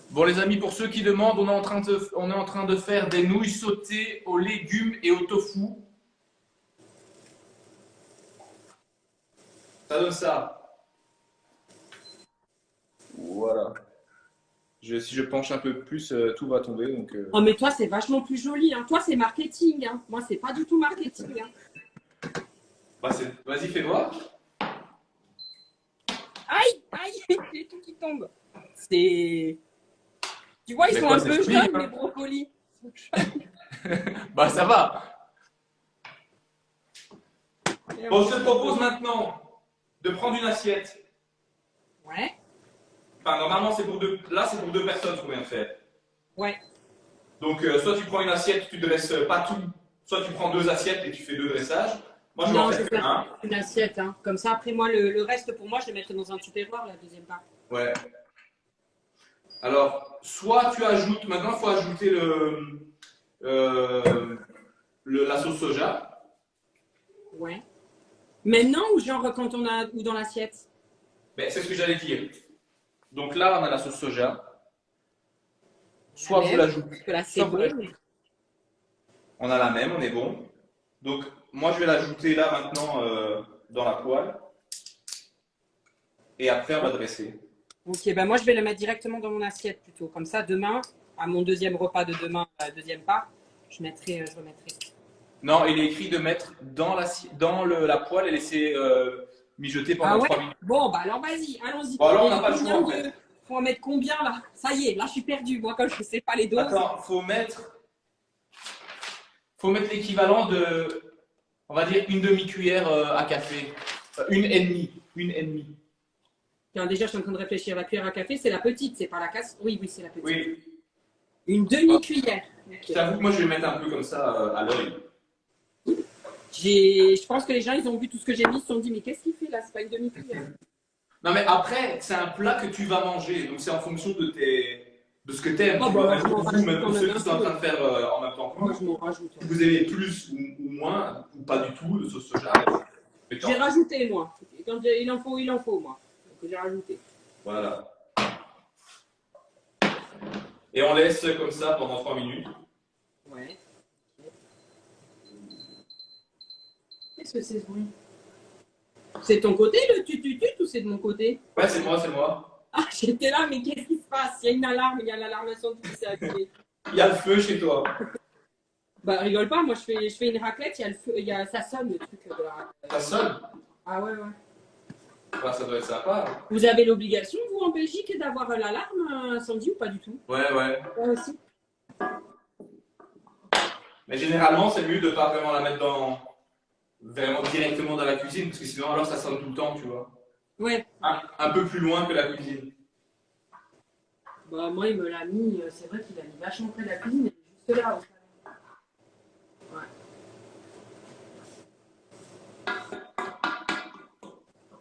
Bon les amis, pour ceux qui demandent, on est en train de faire des nouilles sautées aux légumes et au tofu. Ça donne ça. Voilà. Si je penche un peu plus, tout va tomber. Donc, Oh, mais toi, c'est vachement plus joli. Hein. Toi, c'est marketing. Hein. Moi, c'est pas du tout marketing. Hein. bah, vas-y, fais voir. Aïe, aïe, il y a tout qui tombe. C'est. Tu vois, ils Mais sont quoi, un c'est peu joli, jeunes, hein. les brocolis. Bah, ça va. Bon, je te propose maintenant de prendre une assiette. Ouais. Enfin, normalement, c'est pour deux. Là, c'est pour deux personnes ce qu'on vient de faire. Ouais. Donc, soit tu prends une assiette, tu dresses pas tout. Soit tu prends deux assiettes et tu fais deux dressages. Moi, je vais en Non, je vais faire un. faire une assiette. Hein. Comme ça, après, moi, le reste, pour moi, je le mettrai dans un tupperware, la deuxième part. Ouais. Alors, soit tu ajoutes, maintenant il faut ajouter la sauce soja. Ouais. Maintenant ou genre quand on a ou dans l'assiette? Ben, c'est ce que j'allais dire. Donc là, on a la sauce soja. Soit vous l'ajoutez. Parce que là, c'est soit vous bon. l'ajoutez. On a la même, on est bon. Donc, moi, je vais l'ajouter là maintenant dans la poêle. Et après, on va dresser. Ok, ben moi, je vais le mettre directement dans mon assiette plutôt. Comme ça, demain, à mon deuxième repas de demain, la deuxième part, je remettrai. Non, il est écrit de mettre dans la poêle et laisser mijoter Ah pendant ouais? 3 minutes. Bon, bah alors vas-y, allons-y. Bon, alors, on Et n'a pas le choix, combien en fait. faut en mettre combien là? Ça y est, là, je suis perdue. Moi, comme je ne sais pas les doses. Attends, faut mettre l'équivalent de, on va dire, une demi-cuillère à café. Une et demie. Une et demie. Tiens, déjà, je suis en train de réfléchir. La cuillère à café, c'est la petite, c'est pas la casse. Oui, oui, c'est la petite. Oui. Une demi-cuillère. Je t'avoue que moi, je vais mettre un peu comme ça à l'œil. Je pense que les gens, ils ont vu tout ce que j'ai mis, ils se sont dit, mais qu'est-ce qu'il fait là? C'est pas une demi-cuillère. Non, mais après, c'est un plat que tu vas manger. Donc, c'est en fonction de ce que tu aimes. Oh, bah, Même je m'en pour vous, rajoute même quand pour ceux même qui un sont en peu. train de faire en même temps que Moi, moi. je m'en rajoute. Si vous aimez plus ou moins, ou pas du tout, de sauce soja. Mais J'ai rajouté, moi. Quand il en faut, moi. Donc, j'ai rajouté. Voilà. Et on laisse comme ça pendant 3 minutes. Ouais. Qu'est-ce que c'est ce bruit? C'est de ton côté le tututut ou c'est de mon côté? Ouais, c'est moi, c'est moi. Ah, j'étais là, mais qu'est-ce qui se passe? Il y a une alarme, il y a l'alarme incendie qui s'est activée. Il y a le feu chez toi. Bah, rigole pas, moi je fais une raclette, il y a le feu, ça sonne le truc de la raclette. Ça sonne. Ah ouais, ouais. Bah, ça doit être sympa. Vous avez l'obligation, vous, en Belgique, d'avoir l'alarme incendie ou pas du tout? Ouais, ouais. Moi aussi. Mais généralement, c'est mieux de pas vraiment la mettre vraiment directement dans la cuisine, parce que sinon, alors ça sonne tout le temps, tu vois. Ouais. Un peu plus loin que la cuisine. Bah, moi, il me l'a mis, c'est vrai qu'il a mis vachement près de la cuisine, mais juste là.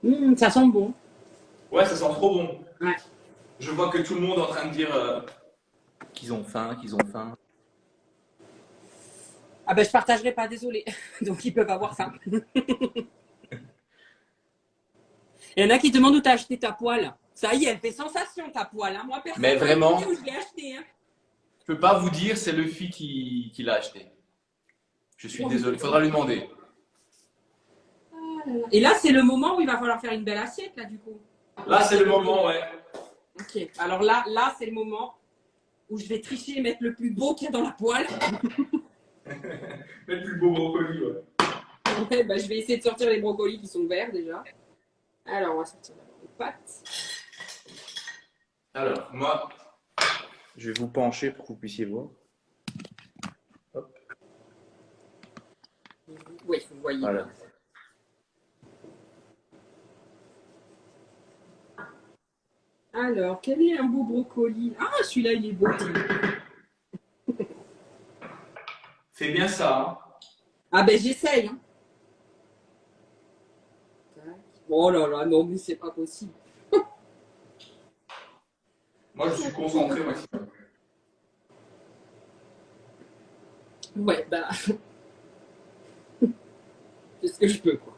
Ouais. Ça sent bon. Ouais, ça sent trop bon. Ouais. Je vois que tout le monde est en train de dire qu'ils ont faim, qu'ils ont faim. Ah ben je partagerai pas, désolé. Donc ils peuvent avoir faim. Il y en a qui demandent où tu as acheté ta poêle. Ça y est, elle fait sensation ta poêle. Hein. Moi, personne Mais vraiment, ne sait où je l'ai acheté. Hein. je peux pas vous dire, c'est Luffy qui l'a acheté. Je suis désolé, il faudra lui demander. Et là, c'est le moment où il va falloir faire une belle assiette, là, du coup. Là, c'est le moment, ouais. Ok, alors là c'est le moment où je vais tricher et mettre le plus beau qu'il y a dans la poêle. Le plus beau brocoli, ouais. Ouais, bah, je vais essayer de sortir les brocolis qui sont verts déjà. Alors, on va sortir les pâtes. Alors, moi, je vais vous pencher pour que vous puissiez voir. Hop. Oui, vous voyez. Voilà. Alors, quel est un beau brocoli? Ah, celui-là, il est beau. Fais bien ça. Hein. Ah ben, j'essaye. Hein. Oh là là, non, mais c'est pas possible. Moi, je suis concentré au maximum. Ouais, bah... c'est ce que je peux, quoi.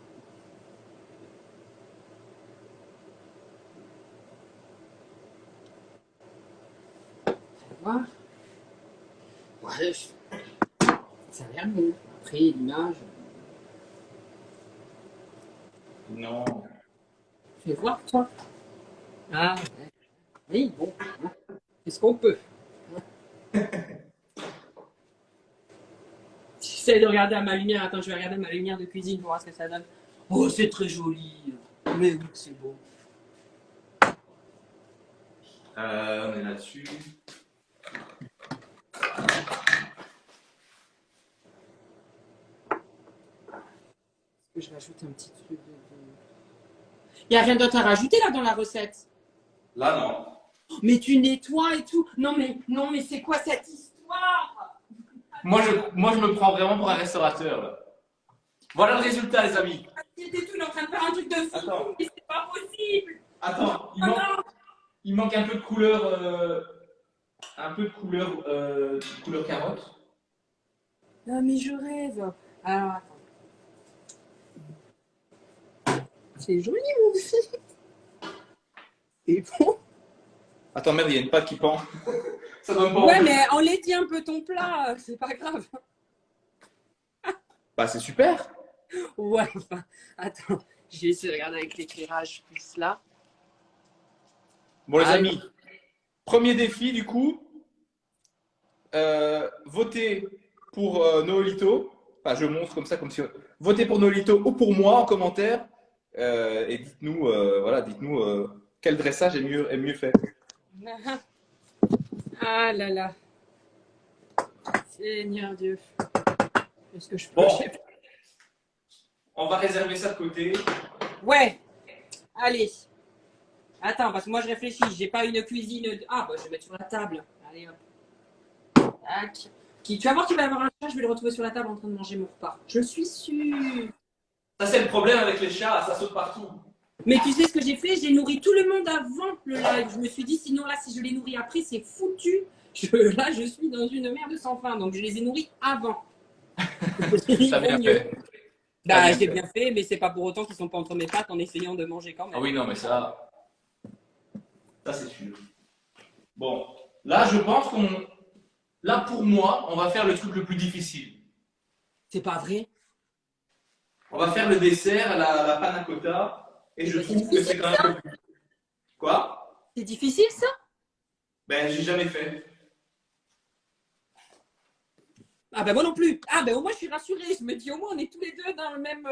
Voir. Ouais, ça a l'air bon. Après, l'image... Non. Fais voir, toi. Ah, ouais. Oui, bon. Hein. Qu'est-ce qu'on peut? J'essaie de regarder à ma lumière. Attends, je vais regarder ma lumière de cuisine pour voir ce que ça donne. Oh, c'est très joli. Mais oui, c'est beau. On est là-dessus. Je rajoute un petit truc de... Il n'y a rien d'autre à rajouter là dans la recette. Là, non. Mais tu nettoies et tout. Non mais c'est quoi cette histoire? Moi, je me prends vraiment pour un restaurateur, là. Voilà le résultat, les amis. C'était tout, il est en train de faire un truc de fou. Attends. Mais c'est pas possible. Attends, Oh non. il manque un peu de couleur, couleur carotte. Non, mais je rêve. Alors, attends. C'est joli, mon fils. C'est bon. Attends, merde, il y a une pâte qui pend. Ça donne pas Ouais, envie. mais enlaidis un peu ton plat, c'est pas grave. Bah, c'est super. Ouais, enfin, attends, je vais essayer de regarder avec l'éclairage plus là. Bon, les Ah, amis, premier défi, du coup. Votez pour Noolito. Enfin, je montre comme ça, comme si. Votez pour Noolito ou pour moi en commentaire. Et dites-nous, voilà, dites-nous quel dressage est mieux fait. ah là là. Seigneur Dieu. Est-ce que je peux? Bon, on va réserver ça de côté. Ouais, allez. Attends, parce que moi je réfléchis, j'ai pas une cuisine. Ah, bah je vais mettre sur la table. Allez hop. Tac. Tu vas voir qu'il va y avoir un chat, je vais le retrouver sur la table en train de manger mon repas. Je suis sûre. Ça, c'est le problème avec les chats, ça saute partout. Mais tu sais ce que j'ai fait? J'ai nourri tout le monde avant le live. Je me suis dit, sinon là, si je les nourris après, c'est foutu. Là, je suis dans une merde sans fin. Donc, je les ai nourris avant. T'as bien fait. Bah, j'ai bien fait, mais c'est pas pour autant qu'ils sont pas entre mes pattes en essayant de manger quand même. Ah oui, non, mais ça c'est sûr. Bon, là, je pense qu'on. Là, pour moi, on va faire le truc le plus difficile. C'est pas vrai? On va faire le dessert, la panna cotta. Et je trouve que c'est quand même un peu plus. Quoi? C'est difficile ça? Ben, j'ai jamais fait. Ah ben moi non plus. Ah ben au moins je suis rassurée. Je me dis au moins on est tous les deux dans le même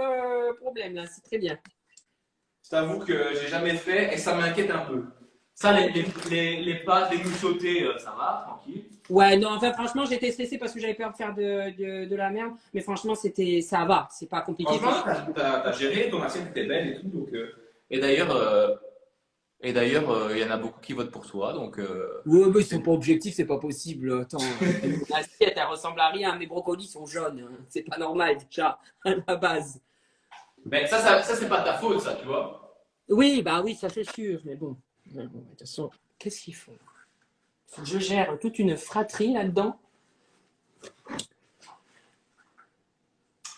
problème là. C'est très bien. Je t'avoue que j'ai jamais fait et ça m'inquiète un peu. Ça, les pâtes, les nouilles sautées, ça va, tranquille. Ouais, non, enfin franchement j'étais stressée parce que j'avais peur de faire de la merde. Mais franchement ça va. C'est pas compliqué. Franchement, t'as géré, ton assiette était belle et tout. Donc, Et d'ailleurs, il y en a beaucoup qui votent pour toi. Donc, Ouais, mais ils sont pas objectifs, c'est pas possible. Attends, l'assiette elle ressemble à rien. Mes brocolis sont jaunes. Hein. C'est pas normal déjà à la base. mais ça c'est pas ta faute, ça, tu vois. Oui, bah oui, ça c'est sûr. Mais bon, de toute façon, qu'est-ce qu'ils font? Faut que je gère toute une fratrie là-dedans.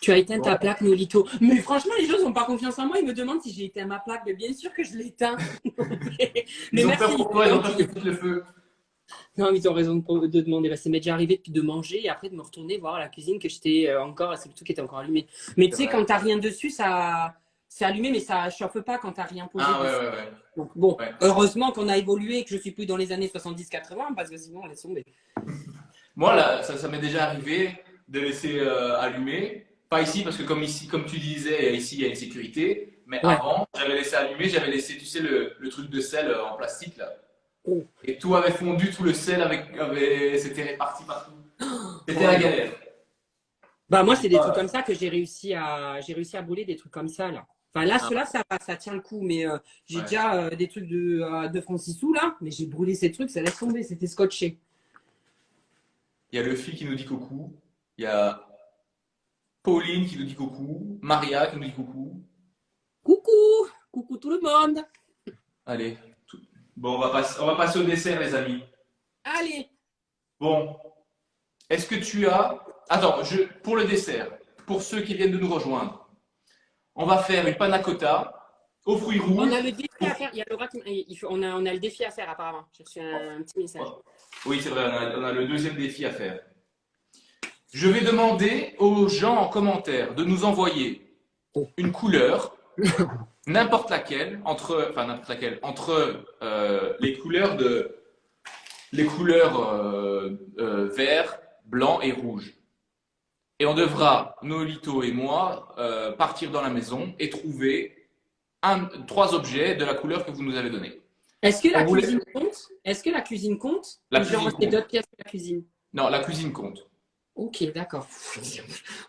Tu as éteint ta plaque, Nolito. Mais franchement, les gens n'ont pas confiance en moi. Ils me demandent si j'ai éteint ma plaque. Mais bien sûr que je l'éteins. Mais Ils ont merci. peur pour toi, ils ont peur que tu foutes le feu. Non, mais ils ont raison de demander. Bah, ça m'est déjà arrivé de manger et après de me retourner voir la cuisine que j'étais encore, c'est le tout qui était encore allumé. Mais tu sais, quand t'as rien dessus, ça c'est allumé, mais ça chauffe pas quand t'as rien posé Ah dessus. ouais. Donc, bon, Ouais. heureusement qu'on a évolué et que je suis plus dans les années 70-80 parce que sinon, on laisse tomber. Moi, là, ça m'est déjà arrivé de laisser allumer. Pas ici, parce que comme tu disais, ici, il y a une sécurité. Mais Ouais. avant, j'avais laissé allumer, j'avais laissé, tu sais, le truc de sel en plastique, là. Oh. Et tout avait fondu, tout le sel s'était réparti partout. C'était la galère. Bah moi, c'est des trucs comme ça que j'ai réussi à brûler des trucs comme ça là. Enfin là, ceux-là, ça tient le coup, mais j'ai Ouais. déjà des trucs de francs 6 sous là, mais j'ai brûlé ces trucs, ça laisse tomber, c'était scotché. Il y a le fil qui nous dit coucou. Il y a Pauline qui nous dit coucou. Maria qui nous dit coucou. Coucou, coucou tout le monde. Allez. Bon, on va passer au dessert, les amis. Allez, Bon. Est-ce que tu as. Attends, pour le dessert, pour ceux qui viennent de nous rejoindre, on va faire une panna cotta aux fruits rouges. on a le défi à faire. Il y a Laura on a le défi à faire apparemment. J'ai reçu un petit message. Oui, c'est vrai, on a le deuxième défi à faire. Je vais demander aux gens en commentaire de nous envoyer une couleur, n'importe laquelle, entre les couleurs vert, blanc et rouge. Et on devra, Nolito et moi, partir dans la maison et trouver 3 objets de la couleur que vous nous avez donnée. Est-ce que la cuisine compte? Est-ce que la cuisine compte? La Ou genre, cuisine c'est compte. d'autres pièces de la cuisine? Non, la cuisine compte. Ok, d'accord.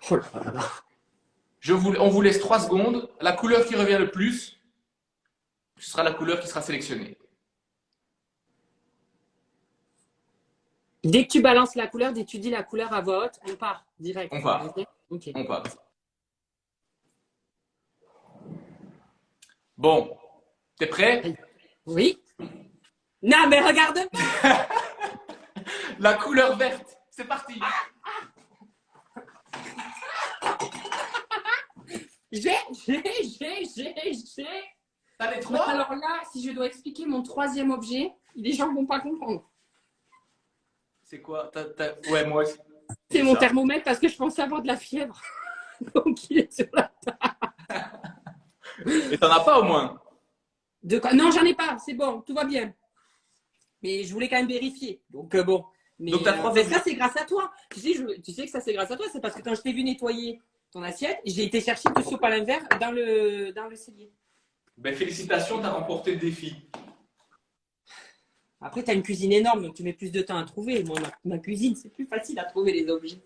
Oh là là là. On vous laisse 3 secondes. La couleur qui revient le plus, ce sera la couleur qui sera sélectionnée. Dès que tu balances la couleur, dès que tu dis la couleur à voix haute, on part direct. On part. Ok. On part. Bon, t'es prêt? Oui. Non, mais regarde pas. La couleur verte, c'est parti. J'ai. T'as les Mais trois? alors là, si je dois expliquer mon troisième objet, les gens vont pas comprendre. C'est quoi? Ouais, moi aussi. C'est mon ça. thermomètre parce que je pensais avoir de la fièvre. Donc il est sur la... Et t'en as pas au moins? De quoi? Non, j'en ai pas. C'est bon, tout va bien. Mais je voulais quand même vérifier. Donc bon. Mais, Donc, t'as trois mais objets. ça, c'est grâce à toi. Tu sais que ça, c'est grâce à toi. C'est parce que quand je t'ai vu nettoyer ton assiette, j'ai été chercher du sopalin vert dans le cellier. Ben, félicitations, t'as remporté le défi. Après, tu as une cuisine énorme, donc tu mets plus de temps à trouver. Moi, ma cuisine, c'est plus facile à trouver les objets.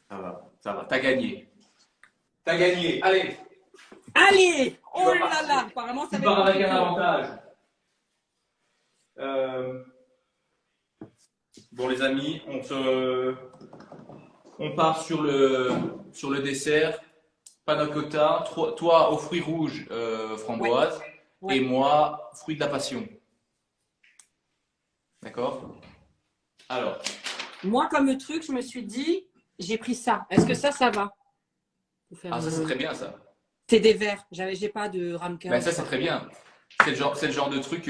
Ça va, t'as gagné. T'as gagné, allez. Allez! Tu Oh vas là partir. là! Apparemment, ça Tu va être pars avec un compliqué. avantage. Bon, les amis, on part sur le dessert. Panna cotta, toi aux fruits rouges, framboise, Ouais. et moi, fruits de la passion. D'accord? Alors, Moi, comme truc, je me suis dit, j'ai pris ça. Est-ce que ça va? Pour faire ça c'est très bien ça. C'est des verres. J'ai pas de ramequin. Ben, ça c'est très bien. C'est le genre de truc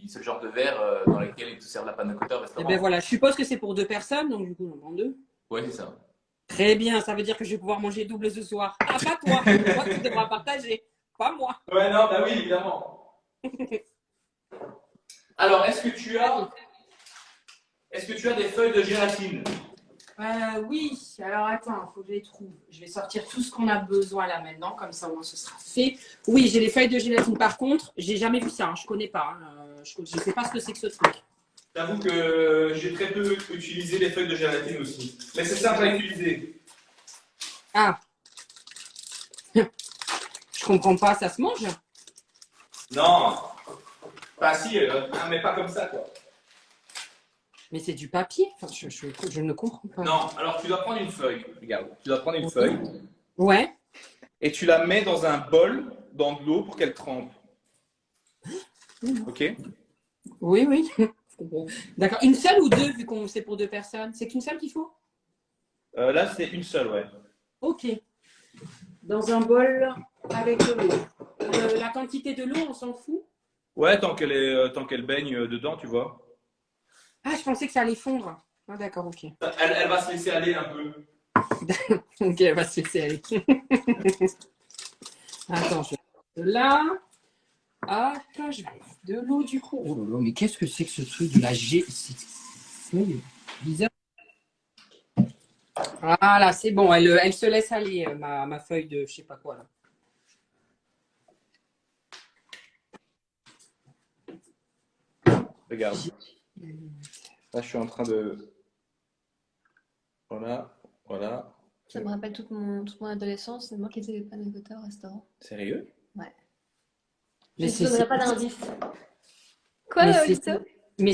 c'est le genre de verre dans lequel ils te servent la panna cotta au Et restaurant. ben voilà, je suppose que c'est pour 2 personnes, donc du coup, on en prend 2. Ouais, c'est ça. Très bien, ça veut dire que je vais pouvoir manger double ce soir. Ah, pas toi. Toi, tu devras partager. Pas moi. Ouais, non, bah oui, évidemment. Alors, est-ce que tu as des feuilles de gélatine? Oui, alors attends, il faut que je les trouve. Je vais sortir tout ce qu'on a besoin là maintenant, comme ça au moins ce sera fait. Oui, j'ai les feuilles de gélatine. Par contre, j'ai jamais vu ça, hein, je connais pas. Je ne sais pas ce que c'est que ce truc. J'avoue que j'ai très peu utilisé les feuilles de gélatine aussi. Mais c'est simple à utiliser. Ah, je comprends pas, ça se mange? Non. Bah si, mais pas comme ça, quoi. Mais c'est du papier. Enfin, je ne comprends pas. Non, alors tu dois prendre une feuille. Regarde, tu dois prendre une feuille Ouais. et tu la mets dans un bol, dans de l'eau pour qu'elle trempe. Ok? Oui, oui. D'accord. Une seule ou deux, vu qu'on c'est pour 2 personnes? C'est qu'une seule qu'il faut? Là, c'est une seule, ouais. Ok. Dans un bol avec de l'eau. La quantité de l'eau, on s'en fout? Ouais, tant qu'elle baigne dedans, tu vois. Ah, je pensais que ça allait fondre. Ah, d'accord, ok. Elle va se laisser aller un peu. Ok, elle va se laisser aller. Attends, je vais là. Hop, je vais mettre de l'eau du coup. Oh là là, mais qu'est-ce que c'est que ce truc de la G? C'est bizarre. Voilà, c'est bon, elle se laisse aller, ma feuille de je sais pas quoi là. Regarde. Là, je suis en train de... Voilà, voilà. Ça me rappelle toute mon adolescence, c'est moi qui faisais les panna cotta au restaurant. Sérieux? Ouais. Mais Je ne donnerai pas d'indice. Quoi, Mais c'est- Lito? Mais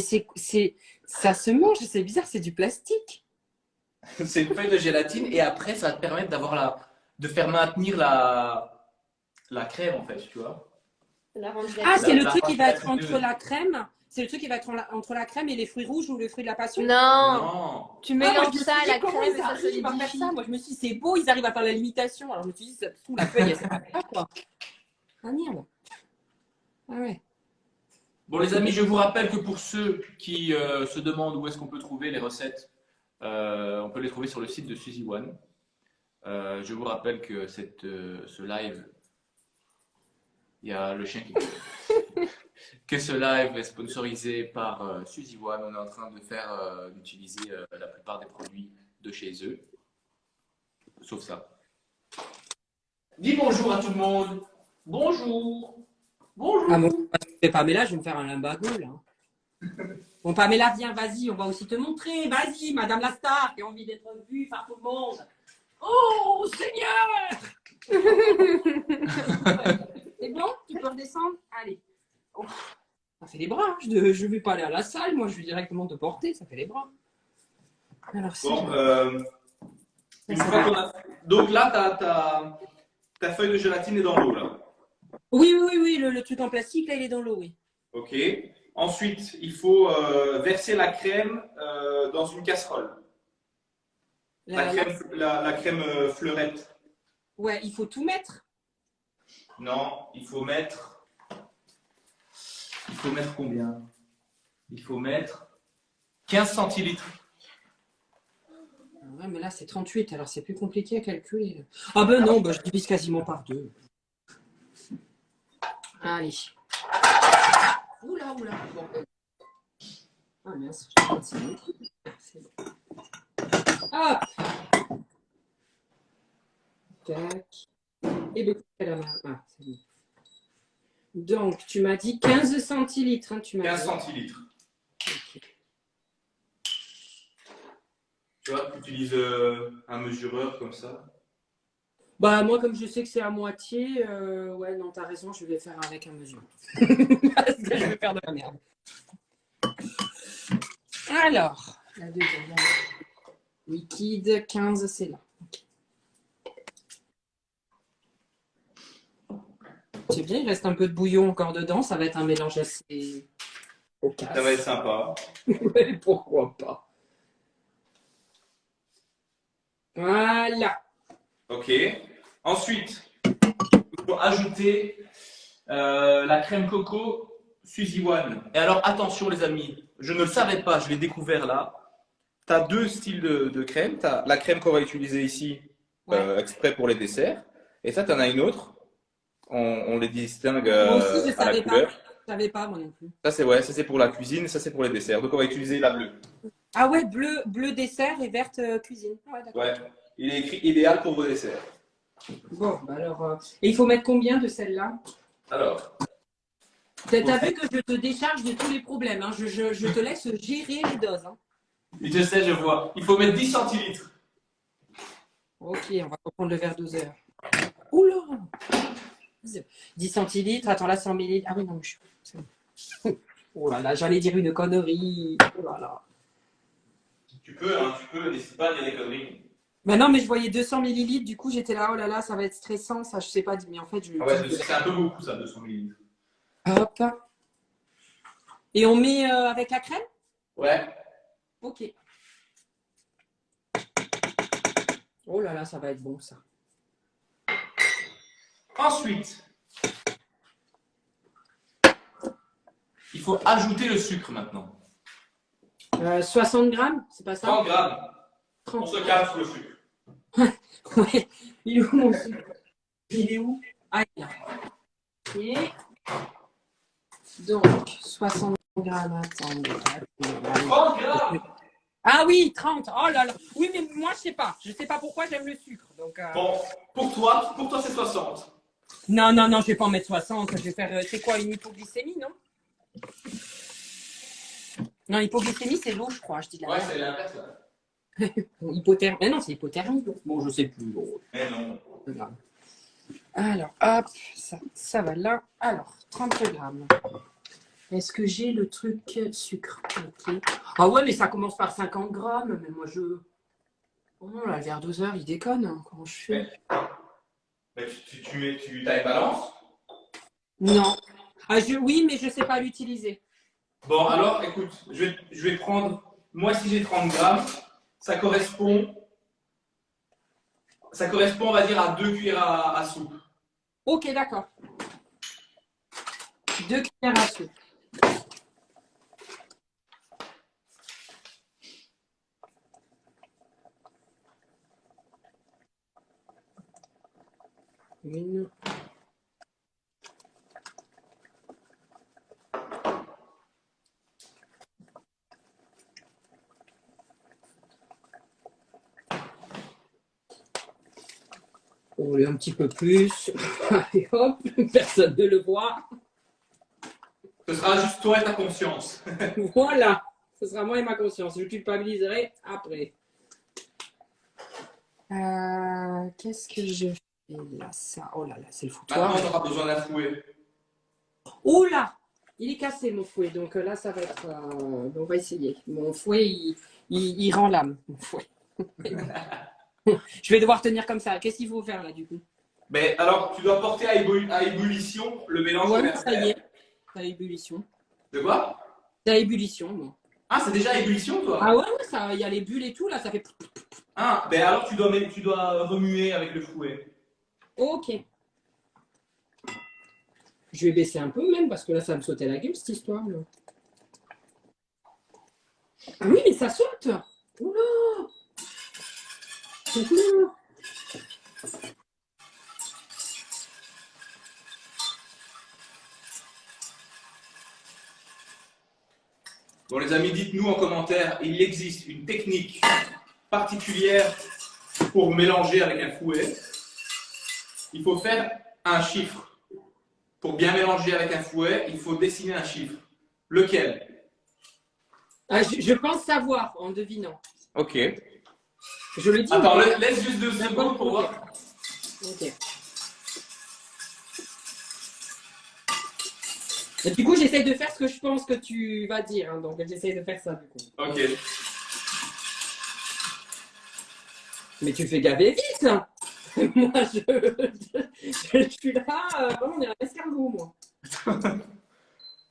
ça se mange, c'est bizarre, c'est du plastique. C'est une feuille de gélatine et après, ça va te permettre de faire maintenir la crème, en fait, tu vois. Ah, c'est le La truc qui va être partie entre la crème. C'est le truc qui va être entre la crème et les fruits rouges ou le fruit de la passion. Non, Non. tu Ah, moi, mélanges je me ça suis à dit, la comment crème ils et ça arrivent à faire solidifie. ça. Moi, je me suis dit, c'est beau, ils arrivent à faire la limitation. Alors, je me suis dit, ça se trouve, la feuille, elle sert pas quoi. Ah, merde. Ah ouais. Bon, les amis, je vous rappelle que pour ceux qui se demandent où est-ce qu'on peut trouver les recettes, on peut les trouver sur le site de Suzy One. Je vous rappelle que ce live, il y a le chien qui que ce live est sponsorisé par Suzy One. On est en train d'utiliser la plupart des produits de chez eux, sauf ça. Dis bonjour à tout le monde. Bonjour. Bonjour. Ah, bon, Pamela, je vais me faire un limbago, là. Bon, Pamela, viens, vas-y, on va aussi te montrer. Vas-y, Madame la star, qui a envie d'être vue par tout le monde. Oh, Seigneur! C'est bon? Tu peux redescendre? Allez. Oh, ça fait les bras. Hein. Je ne vais pas aller à la salle, moi, je vais directement te porter. Ça fait les bras. Alors, si Bon, je- une fois qu'on a... Donc là, ta feuille de gélatine est dans l'eau, là. Oui, oui, oui, oui, le truc en plastique, là, il est dans l'eau, oui. Ok. Ensuite, il faut verser la crème dans une casserole. La crème fleurette. Ouais, il faut tout mettre. Non, il faut mettre. Il faut mettre combien? Il faut mettre 15 centilitres. Ouais, mais là, c'est 38, alors c'est plus compliqué à calculer. Ah ben non, ben, je divise quasiment par 2. Allez. Oula, oula. Bon. Ah mince, c'est bon. C'est bon. Hop. Tac. Et ben, la main. Ah, c'est bon. Donc, tu m'as dit 15 centilitres. Hein, tu m'as 15 dit. centilitres. Okay. Tu vois, tu utilises un mesureur comme ça. Bah, moi, comme je sais que c'est à moitié, ouais, non, t'as raison, je vais faire avec un mesure. Parce que je vais faire de la merde. Alors, la deuxième. Liquide, 15, c'est là. Okay. C'est bien, il reste un peu de bouillon encore dedans. Ça va être un mélange assez cocasse. Ça va être sympa. Ouais, pourquoi pas. Voilà. Ok. Ensuite, il faut ajouter la crème coco Suzy One. Et alors, attention les amis, je ne le savais pas, je l'ai découvert là. Tu as deux styles de crème. Tu as la crème qu'on va utiliser ici, Ouais. exprès pour les desserts. Et ça, tu en as une autre. On les distingue Moi aussi, je à la savais pas. couleur. Je savais pas, moi non plus. Ça, c'est ouais, ça c'est pour la cuisine, ça c'est pour les desserts. Donc, on va utiliser la bleue. Ah ouais, bleu dessert et verte cuisine. Ouais, d'accord. Ouais. Il est écrit idéal pour vos desserts. Bon, bah alors. Et il faut mettre combien de celle-là? Alors. T'as vu que je te décharge de tous les problèmes. Hein. Je te laisse gérer les doses. Hein. Je sais, je vois. Il faut mettre 10 centilitres. Ok, on va reprendre le verre 12 heures. Oula 10 centilitres, attends là 100 millilitres. Ah oui, non, je suis. Oh là là, j'allais dire une connerie. Oh là là. Tu peux, n'hésite pas à dire des conneries. Ben non, mais je voyais 200 millilitres, du coup j'étais là, oh là là, ça va être stressant, ça je sais pas, mais en fait je. Ah ouais, c'est un peu beaucoup ça, 200 millilitres. Hop. Et on met avec la crème? Ouais. Ok. Oh là là, ça va être bon ça. Ensuite, il faut ajouter le sucre maintenant. 60 grammes, c'est pas ça? 30 grammes. 30. On se calme sur le sucre. Ouais. Il est où mon sucre? Il est où? Ah, il est là. Ok. Donc, 60 grammes, attendez. 30 grammes. Ah oui, 30. Oh là là. Oui, mais moi, je sais pas. Je sais pas pourquoi j'aime le sucre. Donc, Bon, pour toi c'est 60. Non, non, non, je vais pas en mettre 60. Je vais faire, c'est quoi, une hypoglycémie, non? Non, hypoglycémie, c'est l'eau, je crois. Je dis de la Ouais, merde. c'est l'inverse là. Hypothermie. Mais non, c'est hypothermie. Bon, je sais plus. Bon, Mais non. c'est grave. Alors, hop, ça va là. Alors, 30 grammes. Est-ce que j'ai le truc sucre? Ok. Ah ouais, mais ça commence par 50 grammes. Mais moi, je. Oh là, le verre 12 heures, il déconne. Hein. Comment je fais? Mais tu as une balance? Non. Ah, oui, mais je ne sais pas l'utiliser. Bon, alors, écoute, je vais prendre. Moi, si j'ai 30 grammes, ça correspond, on va dire, à 2 cuillères à soupe. Ok, d'accord. 2 cuillères à soupe. Une. Oh, un petit peu plus. Allez, hop, personne ne le voit. Ce sera juste toi et ta conscience. Voilà. Ce sera moi et ma conscience. Je culpabiliserai après. Qu'est-ce que je fais là? Ça. Oh là là, c'est le foutoir. Maintenant, on aura besoin d'un fouet. Oh là! Il est cassé mon fouet, donc là ça va être. On va essayer. Mon fouet, il rend l'âme. Mon fouet. Je vais devoir tenir comme ça. Qu'est-ce qu'il faut faire là du coup? Mais alors, tu dois porter à ébullition le mélange qu'on Ouais, vient de ça y est. faire. C'est à ébullition. De quoi? C'est à ébullition, moi. Ah, c'est déjà à ébullition, toi? Ah ouais, ouais, ça, il y a les bulles et tout, là, ça fait... Ah, ben alors tu dois remuer avec le fouet. Ok. Je vais baisser un peu même, parce que là, ça va me sauter la gueule, cette histoire-là. Ah oui, mais ça saute. Oula. C'est cool. Bon, les amis, dites-nous en commentaire, il existe une technique particulière pour mélanger avec un fouet. Il faut faire un chiffre. Pour bien mélanger avec un fouet, il faut dessiner un chiffre. Lequel? Ah, je pense savoir en devinant. Ok. Je le dis. Attends, ou pas laisse juste 2 secondes pour voir. Ok. Et du coup, j'essaie de faire ce que je pense que tu vas dire. Hein, donc, j'essaie de faire ça, du coup. Ok. Mais tu fais gaver vite. Hein. Moi, je suis là. Vraiment, on est un escargot, moi.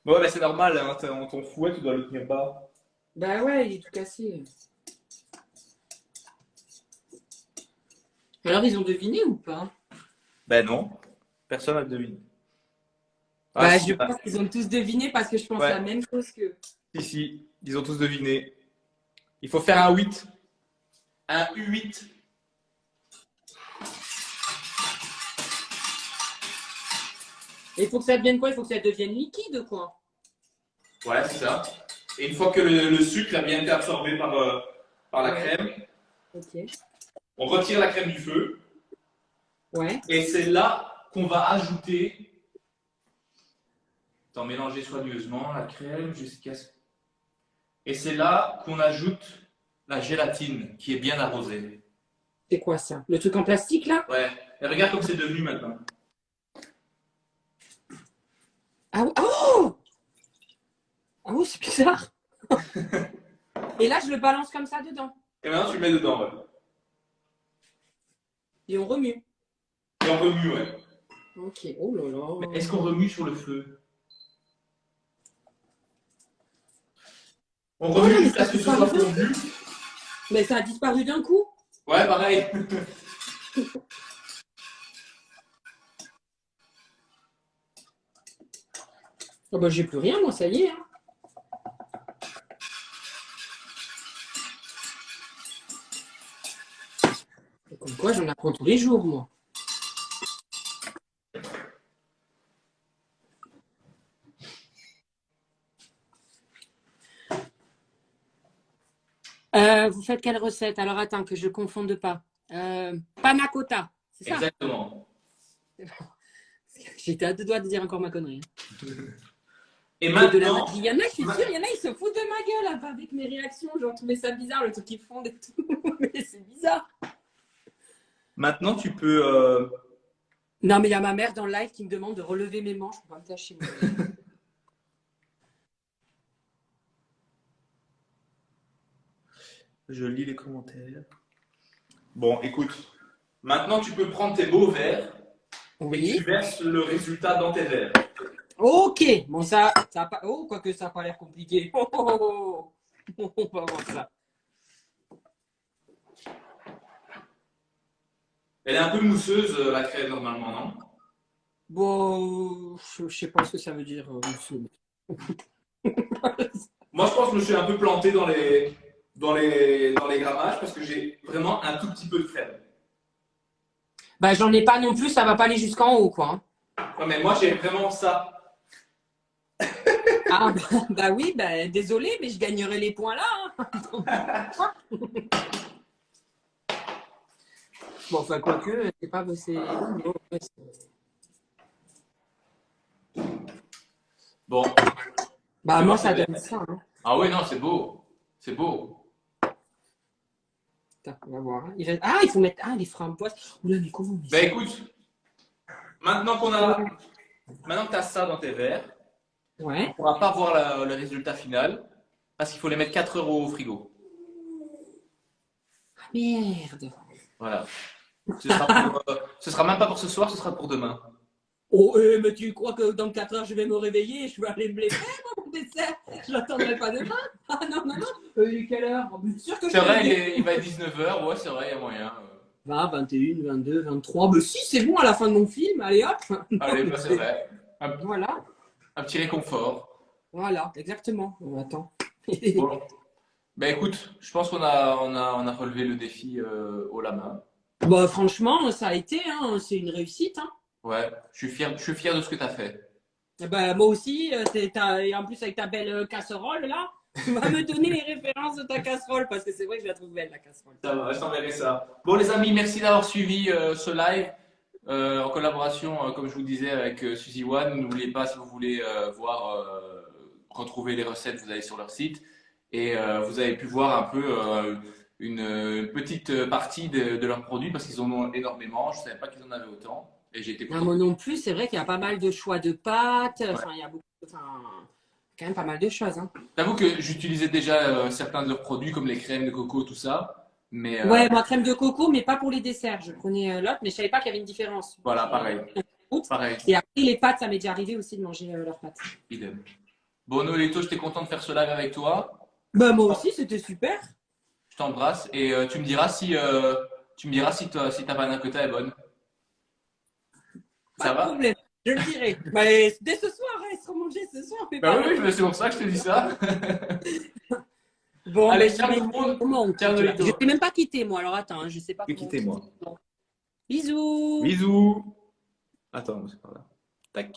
Bon, ben c'est normal, hein, ton fouet, tu dois le tenir bas. Bah ouais, il est tout cassé. Alors, ils ont deviné ou pas? Ben non, personne n'a deviné. Ah, Bah, si, je pense qu'ils ont tous deviné parce que je pense Ouais. la même chose que. si, ils ont tous deviné. Il faut faire un 8. Un U8. Et il faut que ça devienne quoi? Il faut que ça devienne liquide, quoi. Ouais, c'est ça. Et une fois que le sucre a bien été absorbé par la Ouais. crème, Ok. on retire la crème du feu. Ouais. Et c'est là qu'on va ajouter. Attends, mélanger soigneusement la crème jusqu'à ce. Et c'est là qu'on ajoute la gélatine qui est bien arrosée. C'est quoi ça? Le truc en plastique, là? Ouais. Et regarde comme c'est devenu maintenant. Ah, oh! Ah oui, c'est bizarre. Et là, je le balance comme ça dedans. Et maintenant, tu le mets dedans, ouais. Et on remue. Et on remue, ouais. Ok. Oh là là. Mais est-ce qu'on remue sur le feu? On remue mais jusqu'à ça ce que ce fait soit pas fondu. Mais ça a disparu d'un coup. Ouais, pareil. Oh bah, j'ai plus rien, moi, ça y est. Hein. Et comme quoi, j'en apprends tous les jours, moi. Vous faites quelle recette? Alors attends, que je ne confonde pas. Panna cotta, c'est ça? Exactement. J'étais à deux doigts de dire encore ma connerie. Et Mais de la maintenant, il y en a, je suis sûre, il y en a, ils se foutent de ma gueule hein, avec mes réactions. Genre, trouvé ça bizarre, le truc qu'ils font et tout. Mais c'est bizarre. maintenant, tu peux. Non, mais il y a ma mère dans le live qui me demande de relever mes manches pour pas me tâcher. Je lis les commentaires. Bon, écoute. Maintenant, tu peux prendre tes beaux verres et Oui. tu verses le résultat dans tes verres. Ok. Bon, ça a pas. Oh, quoique ça n'a pas l'air compliqué. Oh, oh, oh. On va voir ça. Elle est un peu mousseuse, la crème, normalement, non? Bon, je sais pas ce que ça veut dire. Moi, je pense que je me suis un peu planté dans les grammages parce que j'ai vraiment un tout petit peu de crème. Bah, j'en ai pas non plus, ça va pas aller jusqu'en haut, quoi. Hein. Non, mais moi, j'ai vraiment ça. Ah, bah oui, bah, désolé, mais je gagnerai les points là. Hein. Bon, enfin, quoique, c'est pas. Bon. Bah, C'est moi, bon, ça c'est donne ça. Hein. Ah oui, non, c'est beau. C'est beau. Attends, on va voir. Hein. Ah, il faut mettre. Ah, les framboises. Oula, mais comment on met ça? Ben écoute, maintenant que tu as ça dans tes verres, Ouais. on ne pourra pas voir le résultat final parce qu'il faut les mettre 4 € au frigo. Ah, merde. Voilà. Ce sera même pas pour ce soir, ce sera pour demain. Oh, mais tu crois que dans 4 heures, je vais me réveiller et je vais aller me les faire, mon dessert? Je l'attendrai pas demain. Ah non, non, non. Il est quelle heure? Bien sûr que je C'est vais vrai, me réveiller. il va être 19h, ouais, c'est vrai, il y a moyen. 20, 21, 22, 23. Mais si, c'est bon à la fin de mon film. Allez hop. Allez, bah, c'est vrai. Voilà. Un petit réconfort. Voilà, exactement. Attends. Bon. Bah écoute, je pense on a relevé le défi haut la main. Bah, franchement, ça a été, hein, c'est une réussite. Hein. Ouais, je suis fier de ce que tu as fait. Bah, moi aussi, et en plus avec ta belle casserole là, tu vas me donner les références de ta casserole parce que c'est vrai que je la trouve belle la casserole. Ça va, je t'enverrai ça. Bon les amis, merci d'avoir suivi ce live en collaboration, comme je vous disais, avec Suzy One. N'oubliez pas, si vous voulez retrouver les recettes, vous allez sur leur site. Et vous avez pu voir un peu une petite partie de leurs produits parce qu'ils en ont énormément. Je ne savais pas qu'ils en avaient autant. Et j'ai été Non, content. moi non plus, c'est vrai qu'il y a pas mal de choix de pâtes. Enfin, il y a beaucoup, enfin, quand même pas mal de choses. Hein. J'avoue que j'utilisais déjà certains de leurs produits comme les crèmes de coco, tout ça. Mais Ouais, moi crème de coco, mais pas pour les desserts. Je prenais l'autre, mais je savais pas qu'il y avait une différence. voilà, pareil. Pareil. Et après les pâtes, ça m'est déjà arrivé aussi de manger leurs pâtes. Idem. Bon, Noëlito, j'étais content de faire ce live avec toi. Bah moi aussi, c'était super. Je t'embrasse et tu me diras si ta panna cotta est bonne. Pas Ça de va? problème, je le dirai. Mais dès ce soir, hein, ils seront mangés ce soir. Mais Bah pas oui, c'est pour ça que je te dis ça. Bon, Allez, mais ciao je vais- tout le monde. comment on Ciao, quitte, là Nolito. Je ne sais même pas quitter, moi. Alors attends, hein, je sais pas Je vais comment. quitter, moi. Bisous. Bisous. Attends, c'est par là. Tac.